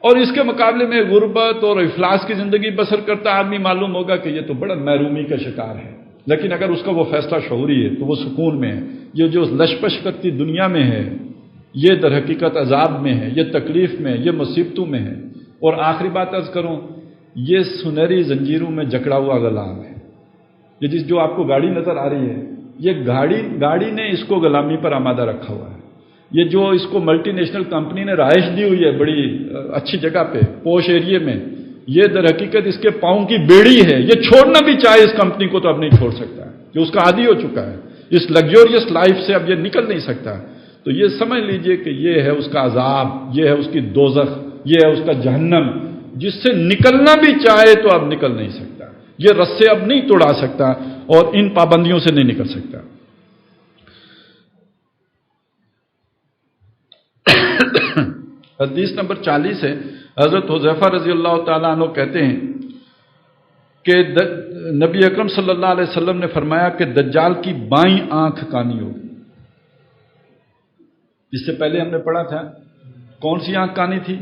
اور اس کے مقابلے میں غربت اور افلاس کی زندگی بسر کرتا آدمی معلوم ہوگا کہ یہ تو بڑا محرومی کا شکار ہے۔ لیکن اگر اس کا وہ فیصلہ شعوری ہے تو وہ سکون میں ہے۔ یہ جو لشپش کرتی دنیا میں ہے، یہ در حقیقت عذاب میں ہے، یہ تکلیف میں ہے، یہ مصیبتوں میں ہے۔ اور آخری بات عرض کروں، یہ سنہری زنجیروں میں جکڑا ہوا غلام ہے۔ یہ جو آپ کو گاڑی نظر آ رہی ہے، یہ گاڑی نے اس کو غلامی پر آمادہ رکھا ہوا ہے۔ یہ جو اس کو ملٹی نیشنل کمپنی نے رہائش دی ہوئی ہے بڑی اچھی جگہ پہ، پوش ایریے میں، یہ در حقیقت اس کے پاؤں کی بیڑی ہے۔ یہ چھوڑنا بھی چاہے اس کمپنی کو تو اب نہیں چھوڑ سکتا، جو اس کا عادی ہو چکا ہے، اس لگزوریس لائف سے اب یہ نکل نہیں سکتا۔ تو یہ سمجھ لیجئے کہ یہ ہے اس کا عذاب، یہ ہے اس کی دوزخ، یہ ہے اس کا جہنم، جس سے نکلنا بھی چاہے تو اب نکل نہیں سکتا، یہ رسے اب نہیں توڑا سکتا اور ان پابندیوں سے نہیں نکل سکتا۔ حدیث نمبر 40 ہے، حضرت حذیفہ رضی اللہ تعالیٰ عنہ کہتے ہیں کہ نبی اکرم صلی اللہ علیہ وسلم نے فرمایا کہ دجال کی بائیں آنکھ کانی ہوگی۔ اس سے پہلے ہم نے پڑھا تھا کون سی آنکھ کانی تھی؟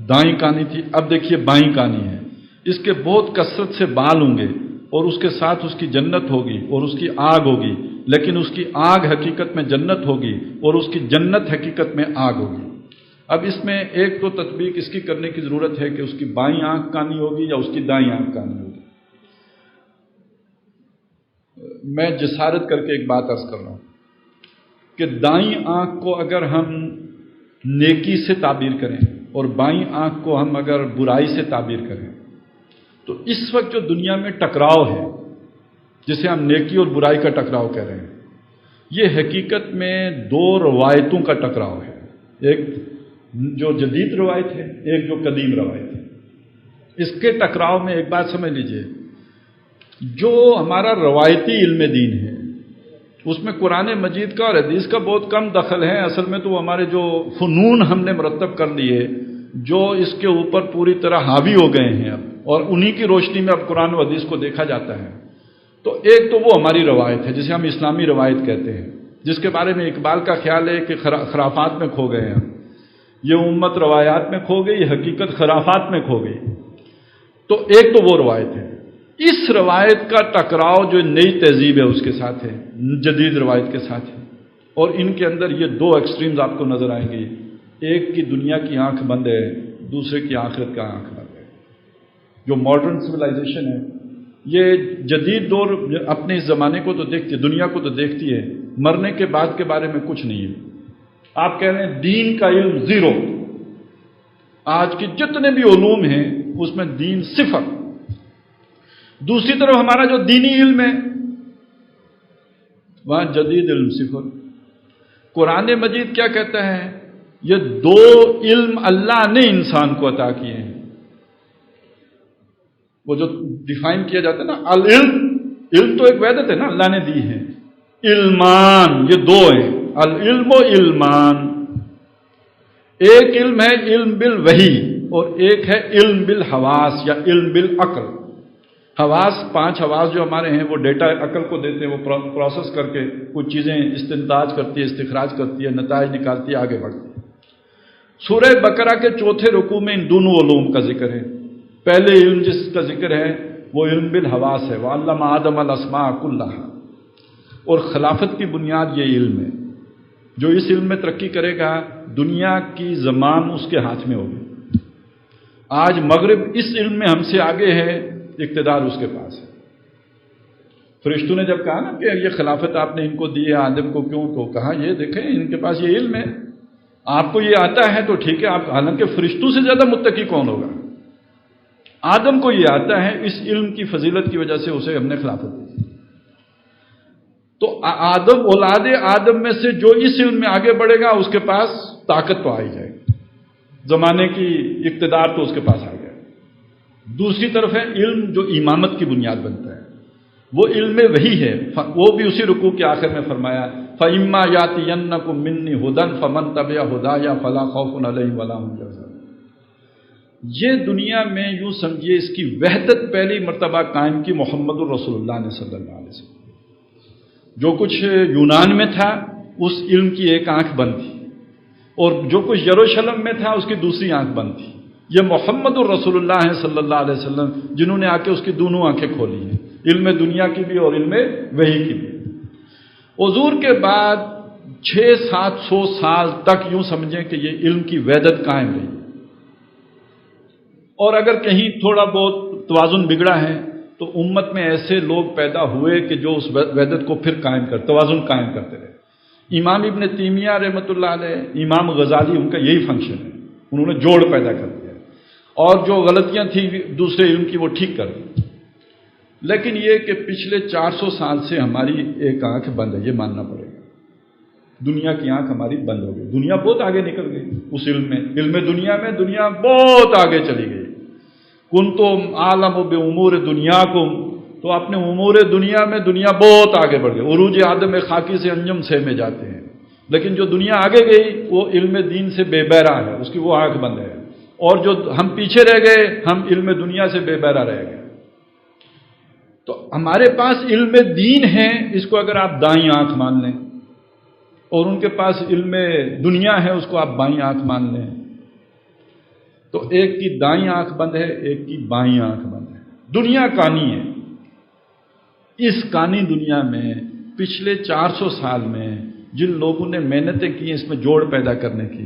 دائیں کانی تھی۔ اب دیکھیے بائیں کانی ہے۔ اس کے بہت کثرت سے بال ہوں گے اور اس کے ساتھ اس کی جنت ہوگی اور اس کی آگ ہوگی، لیکن اس کی آگ حقیقت میں جنت ہوگی اور اس کی جنت حقیقت میں آگ ہوگی۔ اب اس میں ایک تو تطبیق اس کی کرنے کی ضرورت ہے کہ اس کی بائیں آنکھ کانی ہوگی یا اس کی دائیں آنکھ کانی ہوگی۔ میں جسارت کر کے ایک بات عرض کر رہا ہوں کہ دائیں آنکھ کو اگر ہم نیکی سے تعبیر کریں اور بائیں آنکھ کو ہم اگر برائی سے تعبیر کریں تو اس وقت جو دنیا میں ٹکراؤ ہے، جسے ہم نیکی اور برائی کا ٹکراؤ کہہ رہے ہیں، یہ حقیقت میں دو روایتوں کا ٹکراؤ ہے، ایک جو جدید روایت ہے، ایک جو قدیم روایت ہے۔ اس کے ٹکراؤ میں ایک بات سمجھ لیجئے، جو ہمارا روایتی علم دین ہے اس میں قرآن مجید کا اور حدیث کا بہت کم دخل ہے. اصل میں تو وہ ہمارے جو فنون ہم نے مرتب کر لیے جو اس کے اوپر پوری طرح حاوی ہو گئے ہیں اب، اور انہی کی روشنی میں اب قرآن و حدیث کو دیکھا جاتا ہے. تو ایک تو وہ ہماری روایت ہے جسے ہم اسلامی روایت کہتے ہیں، جس کے بارے میں اقبال کا خیال ہے کہ خرافات میں کھو گئے ہیں. یہ امت روایات میں کھو گئی، حقیقت خرافات میں کھو گئی. تو ایک تو وہ روایت ہے. اس روایت کا ٹکراؤ جو نئی تہذیب ہے اس کے ساتھ ہے، جدید روایت کے ساتھ ہے، اور ان کے اندر یہ دو ایکسٹریمز آپ کو نظر آئیں گے. ایک کی دنیا کی آنکھ بند ہے، دوسرے کی آخرت کا آنکھ بند ہے. جو ماڈرن سویلائزیشن ہے یہ جدید دور اپنے اس زمانے کو تو دیکھتی ہے، دنیا کو تو دیکھتی ہے، مرنے کے بعد کے بارے میں کچھ نہیں ہے. آپ کہہ رہے ہیں دین کا علم زیرو. آج کے جتنے بھی علوم ہیں اس میں دین صفر. دوسری طرف ہمارا جو دینی علم ہے وہاں جدید علم صفر. قرآن مجید کیا کہتا ہے؟ یہ دو علم اللہ نے انسان کو عطا کیے ہیں. وہ جو ڈیفائن کیا جاتا ہے نا العلم، علم تو ایک وحدت ہے نا، اللہ نے دی ہے. علمان یہ دو ہیں، العلم و علمان. ایک علم ہے علم بالوحی اور ایک ہے علم بالحواس یا علم بالعقل. حواس، 5 حواس جو ہمارے ہیں وہ ڈیٹا عقل کو دیتے ہیں، وہ پروسیس کر کے کچھ چیزیں استنتاج کرتی ہے، استخراج کرتی ہے، نتائج نکالتی ہے، آگے بڑھتی ہے. سورہ بقرہ کے 4 رکوع میں ان دونوں علوم کا ذکر ہے. پہلے علم جس کا ذکر ہے وہ علم بالحواس ہے، وَعَلَّمَ آدَمَ الْأَسْمَاءَ كُلَّهَا. اور خلافت کی بنیاد یہ علم ہے. جو اس علم میں ترقی کرے گا دنیا کی زمان اس کے ہاتھ میں ہوگی. آج مغرب اس علم میں ہم سے آگے ہے، اقتدار اس کے پاس ہے. فرشتوں نے جب کہا نا کہ یہ خلافت آپ نے ان کو دی ہے آدم کو کیوں، تو کہا یہ دیکھیں ان کے پاس یہ علم ہے، آپ کو یہ آتا ہے تو ٹھیک ہے. آپ حالانکہ فرشتوں سے زیادہ متقی کون ہوگا؟ آدم کو یہ آتا ہے، اس علم کی فضیلت کی وجہ سے اسے ہم نے خلافت دی. تو آدم، اولاد آدم میں سے جو اس علم میں آگے بڑھے گا اس کے پاس طاقت تو آ ہی جائے گی، زمانے کی اقتدار تو اس کے پاس آ گیا. دوسری طرف ہے علم جو امامت کی بنیاد بنتا ہے، وہ علم وحی ہے. وہ بھی اسی رکوع کے آخر میں فرمایا فَإِمَّا يَأْتِيَنَّكُم مِّنِّي هُدًى فَمَن تَبِعَ هُدَايَ فَلَا خَوْفٌ عَلَيْهِمْ وَلَا هُمْ يَحْزَنُونَ. یہ دنیا میں یوں سمجھیے اس کی وحدت پہلی مرتبہ قائم کی محمد الرسول اللہ نے صلی اللہ علیہ وسلم. جو کچھ یونان میں تھا اس علم کی ایک آنکھ بند تھی، اور جو کچھ یروشلم میں تھا اس کی دوسری آنکھ بند تھی. یہ محمد الرسول اللہ ہیں صلی اللہ علیہ وسلم جنہوں نے آ کے اس کی دونوں آنکھیں کھولی ہیں، علم دنیا کی بھی اور علم وحی کی بھی. حضور کے بعد 600-700 سال تک یوں سمجھیں کہ یہ علم کی وحدت قائم رہی. اور اگر کہیں تھوڑا بہت توازن بگڑا ہے تو امت میں ایسے لوگ پیدا ہوئے کہ جو اس وحدت کو پھر توازن قائم کرتے رہے. امام ابن تیمیہ رحمۃ اللہ علیہ، امام غزالی، ان کا یہی فنکشن ہے، انہوں نے جوڑ پیدا کر دیا اور جو غلطیاں تھیں دوسرے علم کی وہ ٹھیک کر دی. لیکن یہ کہ پچھلے 400 سال سے ہماری ایک آنکھ بند ہے، یہ ماننا پڑے گا. دنیا کی آنکھ ہماری بند ہو گئی. دنیا بہت آگے نکل گئی اس علم میں، علم دنیا میں دنیا بہت آگے چلی گئی. کنتم عالم بامور دنیاکم، تو اپنے امور دنیا میں دنیا بہت آگے بڑھ گئی. عروج آدم خاکی سے انجم سے میں جاتے ہیں. لیکن جو دنیا آگے گئی وہ علم دین سے بے بہرا ہے، اس کی وہ آنکھ بند ہے. اور جو ہم پیچھے رہ گئے ہم علم دنیا سے بے بہرا رہ گئے. تو ہمارے پاس علم دین ہے، اس کو اگر آپ دائیں آنکھ مان لیں، اور ان کے پاس علم دنیا ہے اس کو آپ بائیں آنکھ مان لیں، تو ایک کی دائیں آنکھ بند ہے، ایک کی بائیں آنکھ بند ہے. دنیا کانی ہے. اس کانی دنیا میں پچھلے 400 سال میں جن لوگوں نے محنتیں کی اس میں جوڑ پیدا کرنے کی،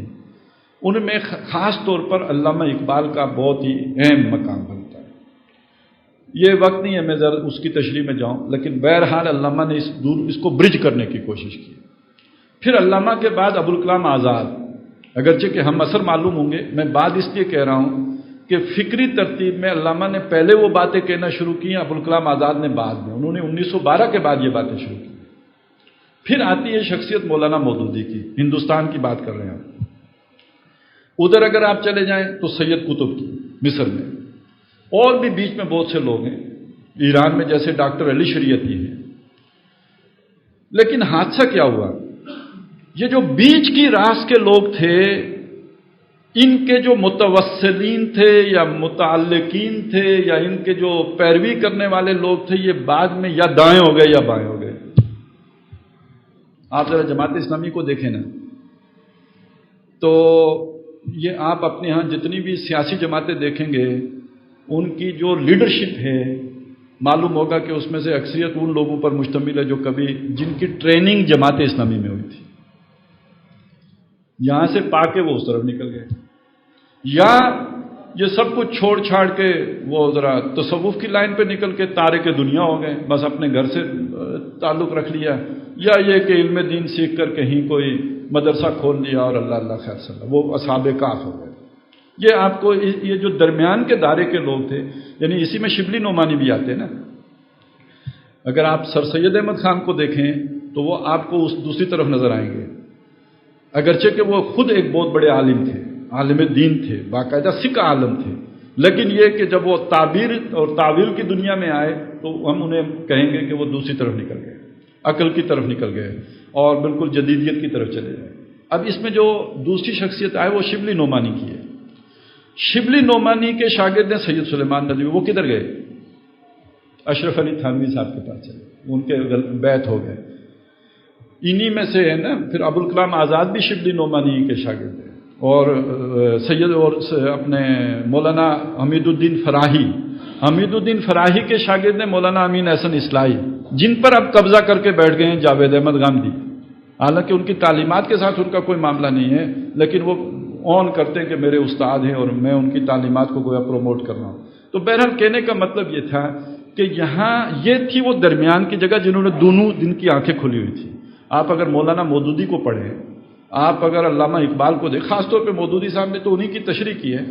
ان میں خاص طور پر علامہ اقبال کا بہت ہی اہم مقام بنتا ہے. یہ وقت نہیں ہے میں ذرا اس کی تشریح میں جاؤں، لیکن بہرحال علامہ نے اس کو برج کرنے کی کوشش کی. پھر علامہ کے بعد ابوالکلام آزاد، اگرچہ کہ ہم اثر معلوم ہوں گے، میں بات اس لیے کہہ رہا ہوں کہ فکری ترتیب میں علامہ نے پہلے وہ باتیں کہنا شروع کی، ابوالکلام آزاد نے بعد میں. انہوں نے 1912 کے بعد یہ باتیں شروع کی. پھر آتی ہے شخصیت مولانا مودودی کی، ہندوستان کی بات کر رہے ہیں. ادھر اگر آپ چلے جائیں تو سید قطب کی مصر میں، اور بھی بیچ میں بہت سے لوگ ہیں. ایران میں جیسے ڈاکٹر علی شریعتی ہیں. لیکن حادثہ کیا ہوا، یہ جو بیچ کی راس کے لوگ تھے، ان کے جو متوسلین تھے یا متعلقین تھے یا ان کے جو پیروی کرنے والے لوگ تھے، یہ بعد میں یا دائیں ہو گئے یا بائیں ہو گئے۔ آپ ذرا جماعت اسلامی کو دیکھیں نا، تو یہ آپ اپنے ہاں جتنی بھی سیاسی جماعتیں دیکھیں گے، ان کی جو لیڈرشپ ہے، معلوم ہوگا کہ اس میں سے اکثریت ان لوگوں پر مشتمل ہے جو کبھی جن کی ٹریننگ جماعت اسلامی میں ہوئی تھی، یہاں سے پا کے وہ اس طرف نکل گئے، یا یہ سب کچھ چھوڑ چھاڑ کے وہ ذرا تصوف کی لائن پہ نکل کے تارک دنیا ہو گئے، بس اپنے گھر سے تعلق رکھ لیا، یا یہ کہ علم دین سیکھ کر کہیں کوئی مدرسہ کھول لیا اور اللہ اللہ خیر صلی اللہ، وہ اصحاب کہف ہو گئے۔ یہ آپ کو یہ جو درمیان کے دائرے کے لوگ تھے، یعنی اسی میں شبلی نعمانی بھی آتے ہیں نا۔ اگر آپ سر سید احمد خان کو دیکھیں تو وہ آپ کو اس دوسری طرف نظر آئیں گے، اگرچہ کہ وہ خود ایک بہت بڑے عالم تھے، عالم دین تھے، باقاعدہ سکھ عالم تھے، لیکن یہ کہ جب وہ تعبیر اور تعویل کی دنیا میں آئے تو ہم انہیں کہیں گے کہ وہ دوسری طرف نکل گئے، عقل کی طرف نکل گئے اور بالکل جدیدیت کی طرف چلے گئے۔ اب اس میں جو دوسری شخصیت آئے وہ شبلی نعمانی کی ہے۔ شبلی نعمانی کے شاگرد ہیں سید سلیمان ندوی، وہ کدھر گئے؟ اشرف علی تھانوی صاحب کے پاس چلے، ان کے بیعت ہو گئے، انہی میں سے ہے نا۔ پھر ابوالکلام آزاد بھی شبلی نعمانی کے شاگرد ہیں، اور سید اور اپنے مولانا حمید الدین فراہی، حمید الدین فراہی کے شاگرد ہیں مولانا امین احسن اصلاحی، جن پر اب قبضہ کر کے بیٹھ گئے ہیں جاوید احمد گاندھی۔ حالانکہ ان کی تعلیمات کے ساتھ ان کا کوئی معاملہ نہیں ہے، لیکن وہ اون کرتے ہیں کہ میرے استاد ہیں اور میں ان کی تعلیمات کو گویا پروموٹ کر رہا ہوں۔ تو بہرحال کہنے کا مطلب یہ تھا کہ یہاں یہ تھی وہ درمیان کی جگہ جنہوں نے دونوں دن کی آنکھیں کھلی ہوئی تھی۔ آپ اگر مولانا مودودی کو پڑھیں، آپ اگر علامہ اقبال کو دیکھیں، خاص طور پہ مودودی صاحب نے تو انہی کی تشریح کی ہے،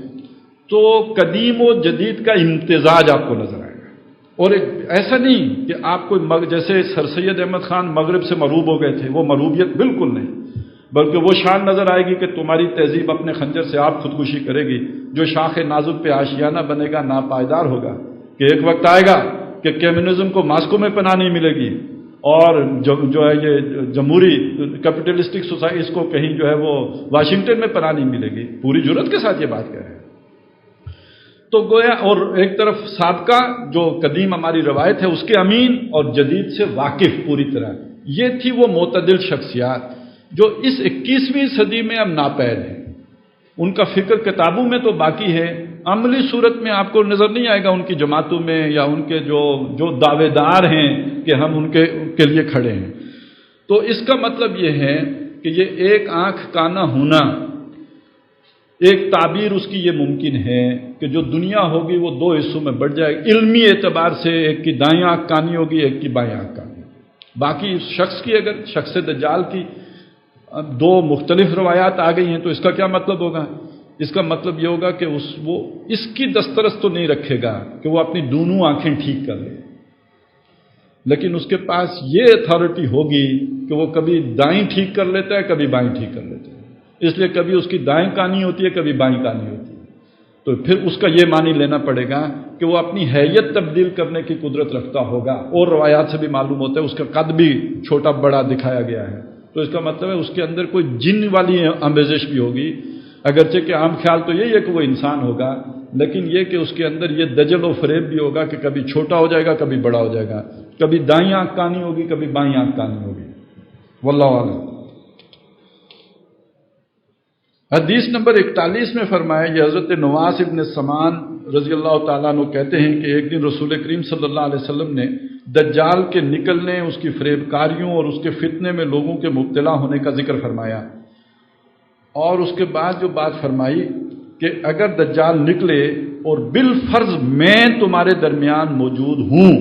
تو قدیم و جدید کا امتزاج آپ کو نظر آئے گا۔ اور ایسا نہیں کہ آپ کو جیسے سر سید احمد خان مغرب سے مروب ہو گئے تھے، وہ مروبیت بالکل نہیں، بلکہ وہ شان نظر آئے گی کہ تمہاری تہذیب اپنے خنجر سے آپ خودکشی کرے گی، جو شاخ نازک پہ آشیانہ بنے گا ناپائیدار ہوگا، کہ ایک وقت آئے گا کہ کمیونزم کو ماسکو میں پناہ نہیں ملے گی، اور جو ہے یہ جمہوری کیپٹلسٹک سوسائٹی اس کو کہیں جو ہے وہ واشنگٹن میں پناہ نہیں ملے گی۔ پوری جرات کے ساتھ یہ بات کہہ رہے ہیں۔ تو گویا اور ایک طرف سابقہ جو قدیم ہماری روایت ہے اس کے امین اور جدید سے واقف پوری طرح، یہ تھی وہ معتدل شخصیات جو اس 21ویں صدی میں اب ناپید ہیں۔ ان کا فکر کتابوں میں تو باقی ہے، عملی صورت میں آپ کو نظر نہیں آئے گا ان کی جماعتوں میں یا ان کے جو دعوے دار ہیں کہ ہم ان کے لیے کھڑے ہیں۔ تو اس کا مطلب یہ ہے کہ یہ ایک آنکھ کانا ہونا، ایک تعبیر اس کی یہ ممکن ہے کہ جو دنیا ہوگی وہ دو حصوں میں بٹ جائے گی علمی اعتبار سے، ایک کی دائیں آنکھ کانی ہوگی، ایک کی بائیں آنکھ کانی ہوگی۔ باقی اس شخص کی اگر شخص دجال کی دو مختلف روایات آ گئی ہیں تو اس کا کیا مطلب ہوگا؟ اس کا مطلب یہ ہوگا کہ وہ اس کی دسترس تو نہیں رکھے گا کہ وہ اپنی دونوں آنکھیں ٹھیک کر لے، لیکن اس کے پاس یہ اتھارٹی ہوگی کہ وہ کبھی دائیں ٹھیک کر لیتا ہے، کبھی بائیں ٹھیک کر لیتا ہے۔ اس لیے کبھی اس کی دائیں کانی ہوتی ہے، کبھی بائیں کانی ہوتی ہے، تو پھر اس کا یہ معنی لینا پڑے گا کہ وہ اپنی حیت تبدیل کرنے کی قدرت رکھتا ہوگا، اور روایات سے بھی معلوم ہوتا ہے اس کا قد بھی چھوٹا بڑا دکھایا گیا ہے، تو اس کا مطلب ہے اس کے اندر کوئی جن والی آمیزش بھی ہوگی، اگرچہ کہ عام خیال تو یہی ہے کہ وہ انسان ہوگا، لیکن یہ کہ اس کے اندر یہ دجل و فریب بھی ہوگا کہ کبھی چھوٹا ہو جائے گا، کبھی بڑا ہو جائے گا، کبھی دائیں آنکھ کانی ہوگی، کبھی بائیں آنکھ کانی ہوگی۔ واللہ اعلم۔ حدیث نمبر 41 میں فرمایا، یہ حضرت نواس ابن سمان رضی اللہ تعالیٰ عنہ کہتے ہیں کہ ایک دن رسول کریم صلی اللہ علیہ وسلم نے دجال کے نکلنے، اس کی فریب کاریوں اور اس کے فتنے میں لوگوں کے مبتلا ہونے کا ذکر فرمایا، اور اس کے بعد جو بات فرمائی کہ اگر دجال نکلے اور بالفرض میں تمہارے درمیان موجود ہوں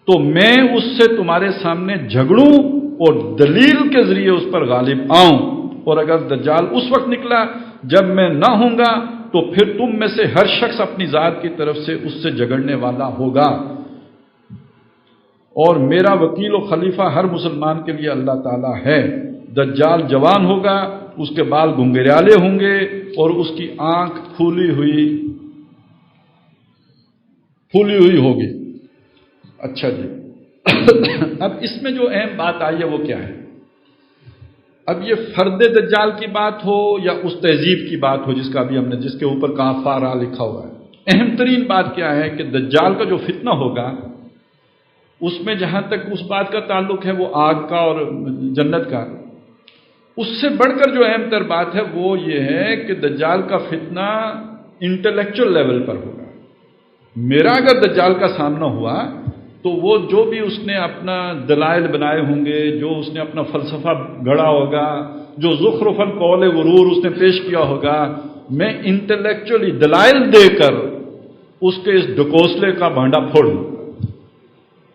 تو میں اس سے تمہارے سامنے جھگڑوں اور دلیل کے ذریعے اس پر غالب آؤں، اور اگر دجال اس وقت نکلا جب میں نہ ہوں گا تو پھر تم میں سے ہر شخص اپنی ذات کی طرف سے اس سے جھگڑنے والا ہوگا، اور میرا وکیل و خلیفہ ہر مسلمان کے لیے اللہ تعالیٰ ہے۔ دجال جوان ہوگا، اس کے بال گھنگریالے ہوں گے اور اس کی آنکھ پھولی ہوئی ہوگی۔ اچھا جی، اب اس میں جو اہم بات آئی ہے وہ کیا ہے؟ اب یہ فرد دجال کی بات ہو یا اس تہذیب کی بات ہو جس کا ابھی ہم نے جس کے اوپر کافارہ لکھا ہوا ہے، اہم ترین بات کیا ہے کہ دجال کا جو فتنہ ہوگا اس میں جہاں تک اس بات کا تعلق ہے وہ آگ کا اور جنت کا، اس سے بڑھ کر جو اہم تر بات ہے وہ یہ ہے کہ دجال کا فتنہ انٹلیکچوئل لیول پر ہوگا۔ میرا اگر دجال کا سامنا ہوا تو وہ جو بھی اس نے اپنا دلائل بنائے ہوں گے، جو اس نے اپنا فلسفہ گھڑا ہوگا، جو زخرف القول غرور اس نے پیش کیا ہوگا، میں انٹلیکچولی دلائل دے کر اس کے اس ڈکوسلے کا بھانڈا پھوڑ دوں گا،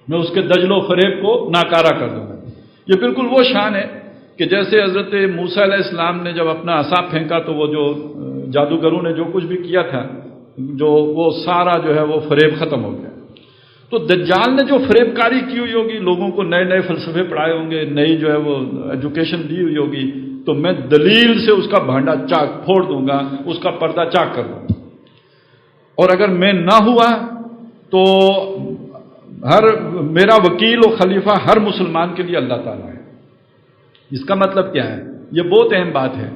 میں اس کے دجل و فریب کو ناکارہ کر دوں گا۔ یہ بالکل وہ شان ہے کہ جیسے حضرت موسیٰ علیہ السلام نے جب اپنا عصا پھینکا تو وہ جو جادوگروں نے جو کچھ بھی کیا تھا جو وہ سارا جو ہے وہ فریب ختم ہو گیا۔ تو دجال نے جو فریب کاری کی ہوئی ہوگی، لوگوں کو نئے نئے فلسفے پڑھائے ہوں گے، نئی جو ہے وہ ایجوکیشن دی ہوئی ہوگی، تو میں دلیل سے اس کا بھانڈا چاک پھوڑ دوں گا، اس کا پردہ چاک کر دوں گا۔ اور اگر میں نہ ہوا تو میرا وکیل و خلیفہ ہر مسلمان کے لیے اللہ تعالیٰ ہے۔ اس کا مطلب کیا ہے؟ یہ بہت اہم بات ہے۔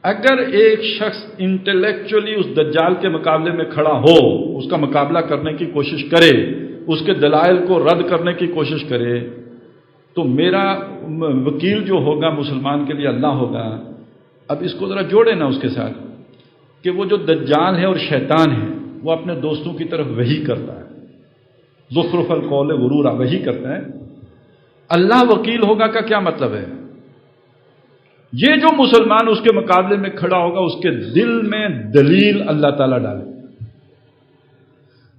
اگر ایک شخص انٹلیکچولی اس دجال کے مقابلے میں کھڑا ہو، اس کا مقابلہ کرنے کی کوشش کرے، اس کے دلائل کو رد کرنے کی کوشش کرے، تو میرا وکیل جو ہوگا مسلمان کے لیے اللہ ہوگا۔ اب اس کو ذرا جوڑے نا اس کے ساتھ کہ وہ جو دجال ہے اور شیطان ہے وہ اپنے دوستوں کی طرف وحی کرتا ہے، زخرف القول غرورا وحی کرتا ہے۔ اللہ وکیل ہوگا کا کیا مطلب ہے؟ یہ جو مسلمان اس کے مقابلے میں کھڑا ہوگا اس کے دل میں دلیل اللہ تعالیٰ ڈالے۔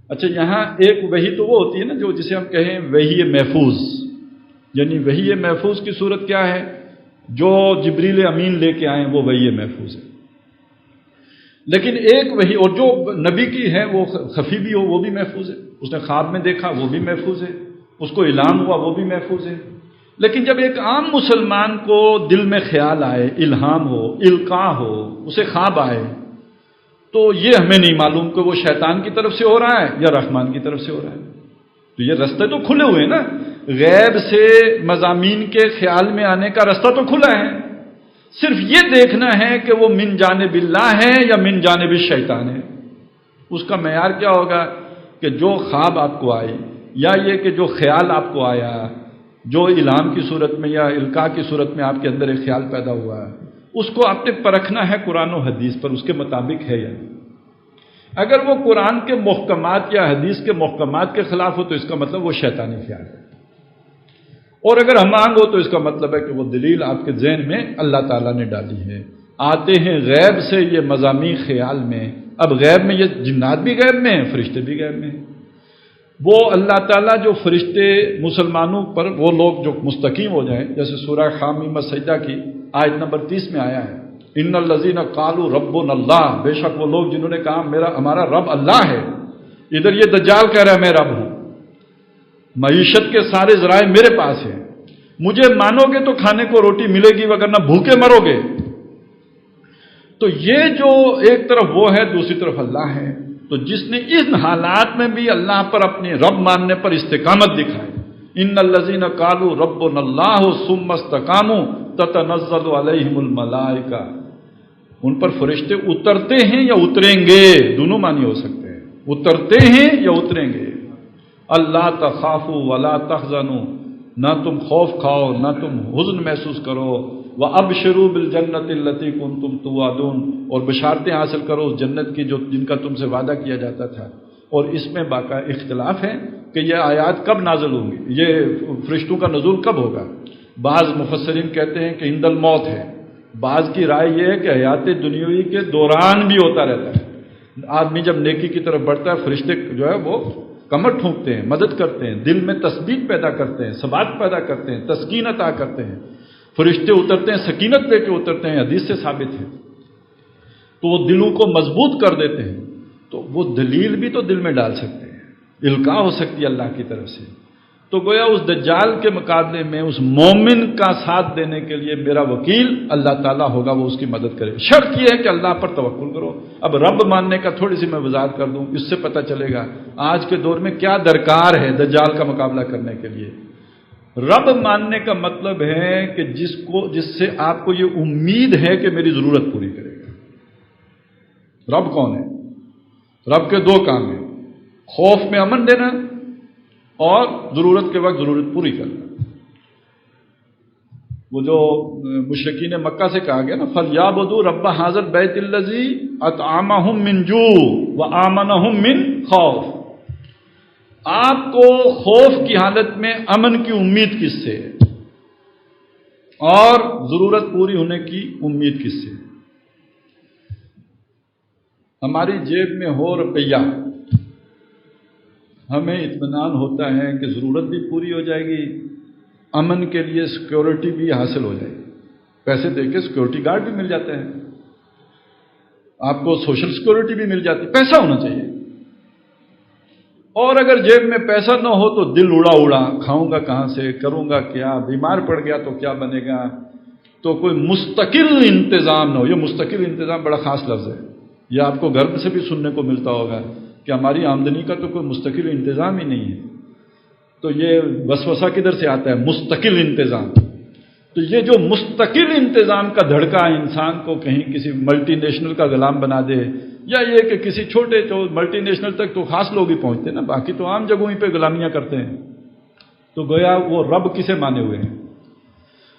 اچھا، یہاں ایک وحی تو وہ ہوتی ہے نا جو جسے ہم کہیں وحی محفوظ، یعنی وحی محفوظ کی صورت کیا ہے؟ جو جبریل امین لے کے آئیں وہ وحی محفوظ ہے۔ لیکن ایک وحی اور جو نبی کی ہے وہ خفی بھی ہو وہ بھی محفوظ ہے، اس نے خواب میں دیکھا وہ بھی محفوظ ہے، اس کو الہام ہوا وہ بھی محفوظ ہے۔ لیکن جب ایک عام مسلمان کو دل میں خیال آئے، الہام ہو، القاء ہو، اسے خواب آئے، تو یہ ہمیں نہیں معلوم کہ وہ شیطان کی طرف سے ہو رہا ہے یا رحمان کی طرف سے ہو رہا ہے۔ تو یہ رستے تو کھلے ہوئے نا، غیب سے مضامین کے خیال میں آنے کا رستہ تو کھلا ہے، صرف یہ دیکھنا ہے کہ وہ من جانب اللہ ہے یا من جانب الشیطان ہے۔ اس کا معیار کیا ہوگا کہ جو خواب آپ کو آئی یا یہ کہ جو خیال آپ کو آیا، جو الہام کی صورت میں یا القاء کی صورت میں آپ کے اندر ایک خیال پیدا ہوا ہے، اس کو آپ نے پرکھنا ہے قرآن و حدیث پر، اس کے مطابق ہے یا نہیں۔ اگر وہ قرآن کے محکمات یا حدیث کے محکمات کے خلاف ہو تو اس کا مطلب وہ شیطانی خیال ہے، اور اگر ہمانگ ہو تو اس کا مطلب ہے کہ وہ دلیل آپ کے ذہن میں اللہ تعالیٰ نے ڈالی ہے۔ آتے ہیں غیب سے یہ مضامین خیال میں، اب غیب میں یہ جنات بھی غیب میں ہیں، فرشتے بھی غیب میں ہیں۔ وہ اللہ تعالیٰ جو فرشتے مسلمانوں پر وہ لوگ جو مستقیم ہو جائیں، جیسے سورہ حامیم سجدہ کی آیت نمبر 30 میں آیا ہے، ان الذین قالوا ربنا اللہ، بے شک وہ لوگ جنہوں نے کہا ہمارا رب اللہ ہے۔ ادھر یہ دجال کہہ رہا ہے میں رب ہوں، معیشت کے سارے ذرائع میرے پاس ہیں، مجھے مانو گے تو کھانے کو روٹی ملے گی وگرنہ بھوکے مرو گے۔ تو یہ جو ایک طرف وہ ہے، دوسری طرف اللہ ہے۔ تو جس نے ان حالات میں بھی اللہ پر اپنے رب ماننے پر استقامت دکھائی، ان الذین قالوا ربنا اللہ ثم استقاموا تتنزل علیہم الملائکہ، ان پر فرشتے اترتے ہیں یا اتریں گے، دونوں معنی ہو سکتے ہیں، اترتے ہیں یا اتریں گے۔ اللہ تخافوا ولا تحزنوا، نہ تم خوف کھاؤ نہ تم حزن محسوس کرو، وَأَبْشِرُوا بِالْجَنَّةِ الَّتِي كُنْتُمْ تُوعَدُونَ، اور بشارتیں حاصل کرو اس جنت کی جن کا تم سے وعدہ کیا جاتا تھا۔ اور اس میں باقاعدہ اختلاف ہے کہ یہ آیات کب نازل ہوں گی، یہ فرشتوں کا نزول کب ہوگا۔ بعض مفسرین کہتے ہیں کہ عند الموت ہے، بعض کی رائے یہ ہے کہ حیات دنیاوی کے دوران بھی ہوتا رہتا ہے۔ آدمی جب نیکی کی طرف بڑھتا ہے فرشتے جو ہے وہ کمر ٹھونکتے ہیں، مدد کرتے ہیں، دل میں تثبیت پیدا کرتے ہیں، ثبات پیدا کرتے ہیں، تسکین عطا کرتے ہیں۔ فرشتے اترتے ہیں، سکینت لے کے اترتے ہیں، حدیث سے ثابت ہے، تو وہ دلوں کو مضبوط کر دیتے ہیں۔ تو وہ دلیل بھی تو دل میں ڈال سکتے ہیں، القاء ہو سکتی ہے اللہ کی طرف سے۔ تو گویا اس دجال کے مقابلے میں اس مومن کا ساتھ دینے کے لیے میرا وکیل اللہ تعالیٰ ہوگا، وہ اس کی مدد کرے۔ شرط یہ ہے کہ اللہ پر توکل کرو۔ اب رب ماننے کا تھوڑی سی میں وضاحت کر دوں، اس سے پتہ چلے گا آج کے دور میں کیا درکار ہے دجال کا مقابلہ کرنے کے لیے۔ رب ماننے کا مطلب ہے کہ جس سے آپ کو یہ امید ہے کہ میری ضرورت پوری کرے گا۔ رب کون ہے؟ رب کے دو کام ہیں، خوف میں امن دینا اور ضرورت کے وقت ضرورت پوری کرنا۔ وہ جو مشرکین مکہ سے کہا گیا نا، فَلْيَعْبُدُوا رَبَّ هَٰذَا الْبَيْتِ الَّذِي أَطْعَمَهُم مِّن جُوعٍ وَآمَنَهُم مِّن خَوْفٍ۔ آپ کو خوف کی حالت میں امن کی امید کس سے ہے اور ضرورت پوری ہونے کی امید کس سے؟ ہماری جیب میں ہو روپیہ، ہمیں اطمینان ہوتا ہے کہ ضرورت بھی پوری ہو جائے گی، امن کے لیے سیکورٹی بھی حاصل ہو جائے گی۔ پیسے دے کے سیکورٹی گارڈ بھی مل جاتے ہیں، آپ کو سوشل سیکورٹی بھی مل جاتی ہے، پیسہ ہونا چاہیے۔ اور اگر جیب میں پیسہ نہ ہو تو دل اڑا اڑا، کھاؤں گا کہاں سے، کروں گا کیا، بیمار پڑ گیا تو کیا بنے گا۔ تو کوئی مستقل انتظام نہ ہو۔ یہ مستقل انتظام بڑا خاص لفظ ہے، یہ آپ کو گھر سے بھی سننے کو ملتا ہوگا کہ ہماری آمدنی کا تو کوئی مستقل انتظام ہی نہیں ہے۔ تو یہ وسوسہ کدھر سے آتا ہے؟ مستقل انتظام۔ تو یہ جو مستقل انتظام کا دھڑکا انسان کو کہیں کسی ملٹی نیشنل کا غلام بنا دے، یا یہ کہ کسی چھوٹے ملٹی نیشنل تک تو خاص لوگ ہی پہنچتے ہیں نا، باقی تو عام جگہوں پہ غلامیاں کرتے ہیں۔ تو گویا وہ رب کسے مانے ہوئے ہیں۔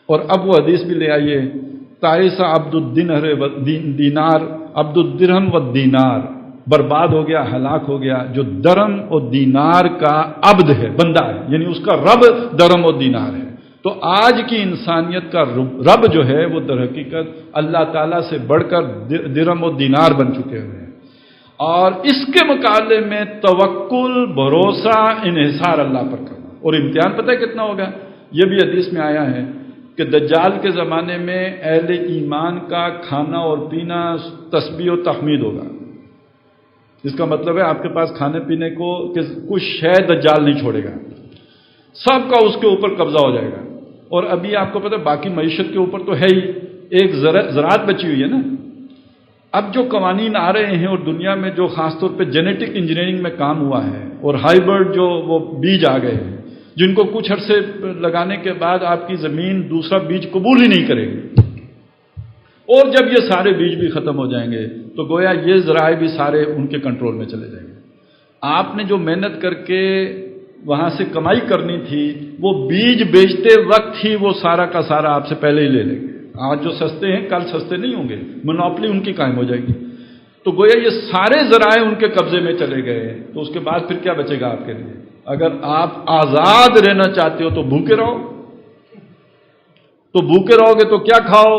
اور اب وہ حدیث بھی لے آئیے، تائسا عبد الدینار دینار عبد الدرہم و دینار، برباد ہو گیا، ہلاک ہو گیا جو درم اور دینار کا عبد ہے، بندہ ہے، یعنی اس کا رب درم اور دینار ہے۔ تو آج کی انسانیت کا رب جو ہے وہ در حقیقت اللہ تعالیٰ سے بڑھ کر درم و دینار بن چکے ہوئے ہیں، اور اس کے مقابلے میں توکل، بھروسہ، انحصار اللہ پر کرنا۔ اور امتحان پتہ ہے کتنا ہوگا؟ یہ بھی حدیث میں آیا ہے کہ دجال کے زمانے میں اہل ایمان کا کھانا اور پینا تسبیح و تحمید ہوگا۔ اس کا مطلب ہے آپ کے پاس کھانے پینے کو کچھ شے دجال نہیں چھوڑے گا، سب کا اس کے اوپر قبضہ ہو جائے گا۔ اور ابھی آپ کو پتہ ہے باقی معیشت کے اوپر تو ہے ہی، ایک زراعت بچی ہوئی ہے نا۔ اب جو قوانین آ رہے ہیں اور دنیا میں جو خاص طور پہ جینیٹک انجینئرنگ میں کام ہوا ہے، اور ہائیبرڈ جو وہ بیج آ گئے ہیں جن کو کچھ عرصے لگانے کے بعد آپ کی زمین دوسرا بیج قبول ہی نہیں کرے گی، اور جب یہ سارے بیج بھی ختم ہو جائیں گے تو گویا یہ ذرائع بھی سارے ان کے کنٹرول میں چلے جائیں گے۔ آپ نے جو محنت کر کے وہاں سے کمائی کرنی تھی، وہ بیج بیچتے وقت ہی وہ سارا کا سارا آپ سے پہلے ہی لے لیں گے۔ آج جو سستے ہیں کل سستے نہیں ہوں گے، مونوپلی ان کی قائم ہو جائے گی۔ تو گویا یہ سارے ذرائع ان کے قبضے میں چلے گئے، تو اس کے بعد پھر کیا بچے گا آپ کے لیے؟ اگر آپ آزاد رہنا چاہتے ہو تو بھوکے رہو، تو بھوکے رہو گے تو کیا کھاؤ؟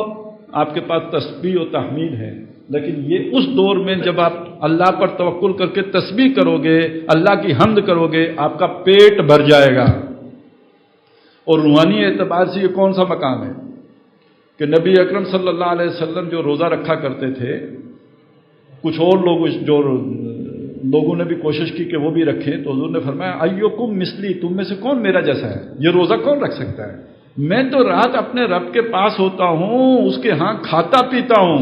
آپ کے پاس تسبیح و تحمید ہے، لیکن یہ اس دور میں جب آپ اللہ پر توکل کر کے تسبیح کرو گے، اللہ کی حمد کرو گے، آپ کا پیٹ بھر جائے گا۔ اور روحانی اعتبار سے یہ کون سا مقام ہے کہ نبی اکرم صلی اللہ علیہ وسلم جو روزہ رکھا کرتے تھے، کچھ اور لوگوں نے بھی کوشش کی کہ وہ بھی رکھیں، تو حضور نے فرمایا ایوکم مثلی، تم میں سے کون میرا جیسا ہے؟ یہ روزہ کون رکھ سکتا ہے؟ میں تو رات اپنے رب کے پاس ہوتا ہوں، اس کے ہاں کھاتا پیتا ہوں۔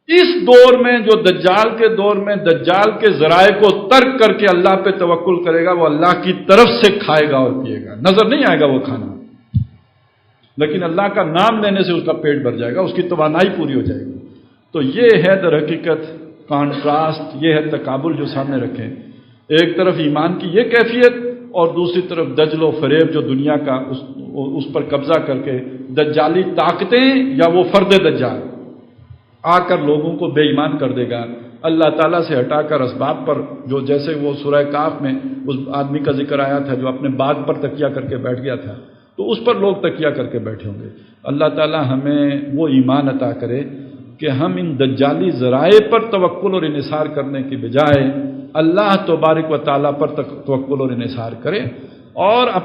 اس دور میں جو دجال کے دور میں دجال کے ذرائع کو ترک کر کے اللہ پہ توکل کرے گا، وہ اللہ کی طرف سے کھائے گا اور پیے گا، نظر نہیں آئے گا وہ کھانا، لیکن اللہ کا نام لینے سے اس کا پیٹ بھر جائے گا، اس کی توانائی پوری ہو جائے گی۔ تو یہ ہے در حقیقت کانٹراسٹ، یہ ہے تقابل جو سامنے رکھیں، ایک طرف ایمان کی یہ کیفیت اور دوسری طرف دجل و فریب جو دنیا کا اس پر قبضہ کر کے دجالی طاقتیں یا وہ فرد دجال آ کر لوگوں کو بے ایمان کر دے گا، اللہ تعالیٰ سے ہٹا کر اسباب پر، جو جیسے وہ سورہ کاف میں اس آدمی کا ذکر آیا تھا جو اپنے باغ پر تکیہ کر کے بیٹھ گیا تھا، تو اس پر لوگ تکیہ کر کے بیٹھے ہوں گے۔ اللہ تعالیٰ ہمیں وہ ایمان عطا کرے کہ ہم ان دجالی ذرائع پر توکل اور انحصار کرنے کی بجائے اللہ تبارک و تعالیٰ پر توکل اور انحصار کریں۔ اور اب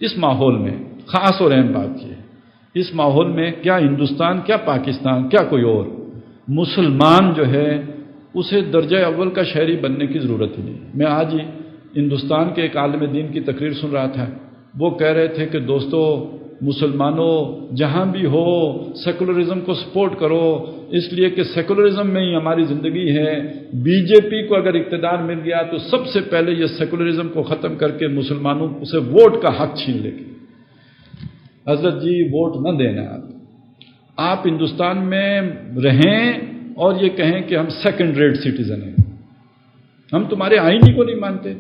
اس ماحول میں خاص اور اہم بات یہ، اس ماحول میں کیا ہندوستان، کیا پاکستان، کیا کوئی اور مسلمان جو ہے اسے درجہ اول کا شہری بننے کی ضرورت ہی نہیں۔ میں آج ہی ہندوستان کے ایک عالم دین کی تقریر سن رہا تھا، وہ کہہ رہے تھے کہ دوستو مسلمانوں جہاں بھی ہو سیکولرزم کو سپورٹ کرو، اس لیے کہ سیکولرزم میں ہی ہماری زندگی ہے۔ بی جے پی کو اگر اقتدار مل گیا تو سب سے پہلے یہ سیکولرزم کو ختم کر کے مسلمانوں سے ووٹ کا حق چھین لے گی۔ حضرت جی ووٹ نہ دینا، آپ ہندوستان میں رہیں اور یہ کہیں کہ ہم سیکنڈ ریٹ سٹیزن ہیں، ہم تمہارے آئین ہی کو نہیں مانتے،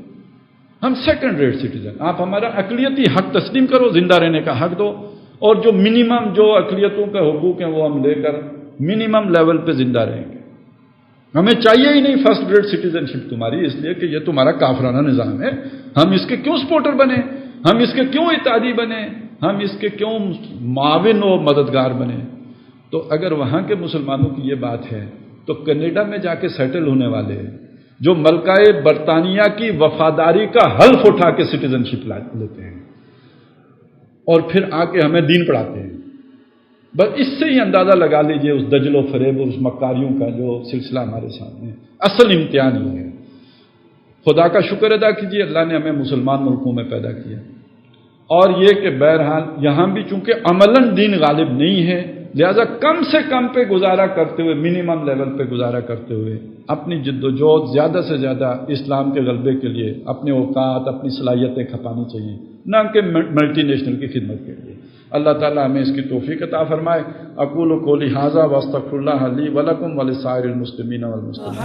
ہم سیکنڈ ریٹ سٹیزن، آپ ہمارا اقلیتی حق تسلیم کرو، زندہ رہنے کا حق دو، اور جو منیمم جو اقلیتوں کا حقوق ہیں وہ ہم لے کر منیمم لیول پہ زندہ رہیں گے۔ ہمیں چاہیے ہی نہیں فرسٹ ریٹ سٹیزن شپ تمہاری، اس لیے کہ یہ تمہارا کافرانہ نظام ہے، ہم اس کے کیوں سپورٹر بنے، ہم اس کے کیوں اتحادی بنے، ہم اس کے کیوں معاون و مددگار بنے۔ تو اگر وہاں کے مسلمانوں کی یہ بات ہے تو کینیڈا میں جا کے سیٹل ہونے والے جو ملکہ برطانیہ کی وفاداری کا حلف اٹھا کے سٹیزن شپ لیتے ہیں اور پھر آ کے ہمیں دین پڑھاتے ہیں، بس اس سے ہی اندازہ لگا لیجئے اس دجل و فریب اور اس مکاریوں کا جو سلسلہ ہمارے سامنے ہے۔ اصل امتحان یہ ہے۔ خدا کا شکر ادا کیجیے، اللہ نے ہمیں مسلمان ملکوں میں پیدا کیا، اور یہ کہ بہرحال یہاں بھی چونکہ عملاً دین غالب نہیں ہے، لہذا کم سے کم پہ گزارا کرتے ہوئے، منیمم لیول پہ گزارا کرتے ہوئے اپنی جد و جہد زیادہ سے زیادہ اسلام کے غلبے کے لیے اپنے اوقات، اپنی صلاحیتیں کھپانی چاہیے، نہ کہ ملٹی نیشنل کی خدمت کے لیے۔ اللہ تعالیٰ ہمیں اس کی توفیق عطا فرمائے۔ اقول قولی ھذا واستغفر اللہ لی ولکم ولسائر المسلمین والمسلمات۔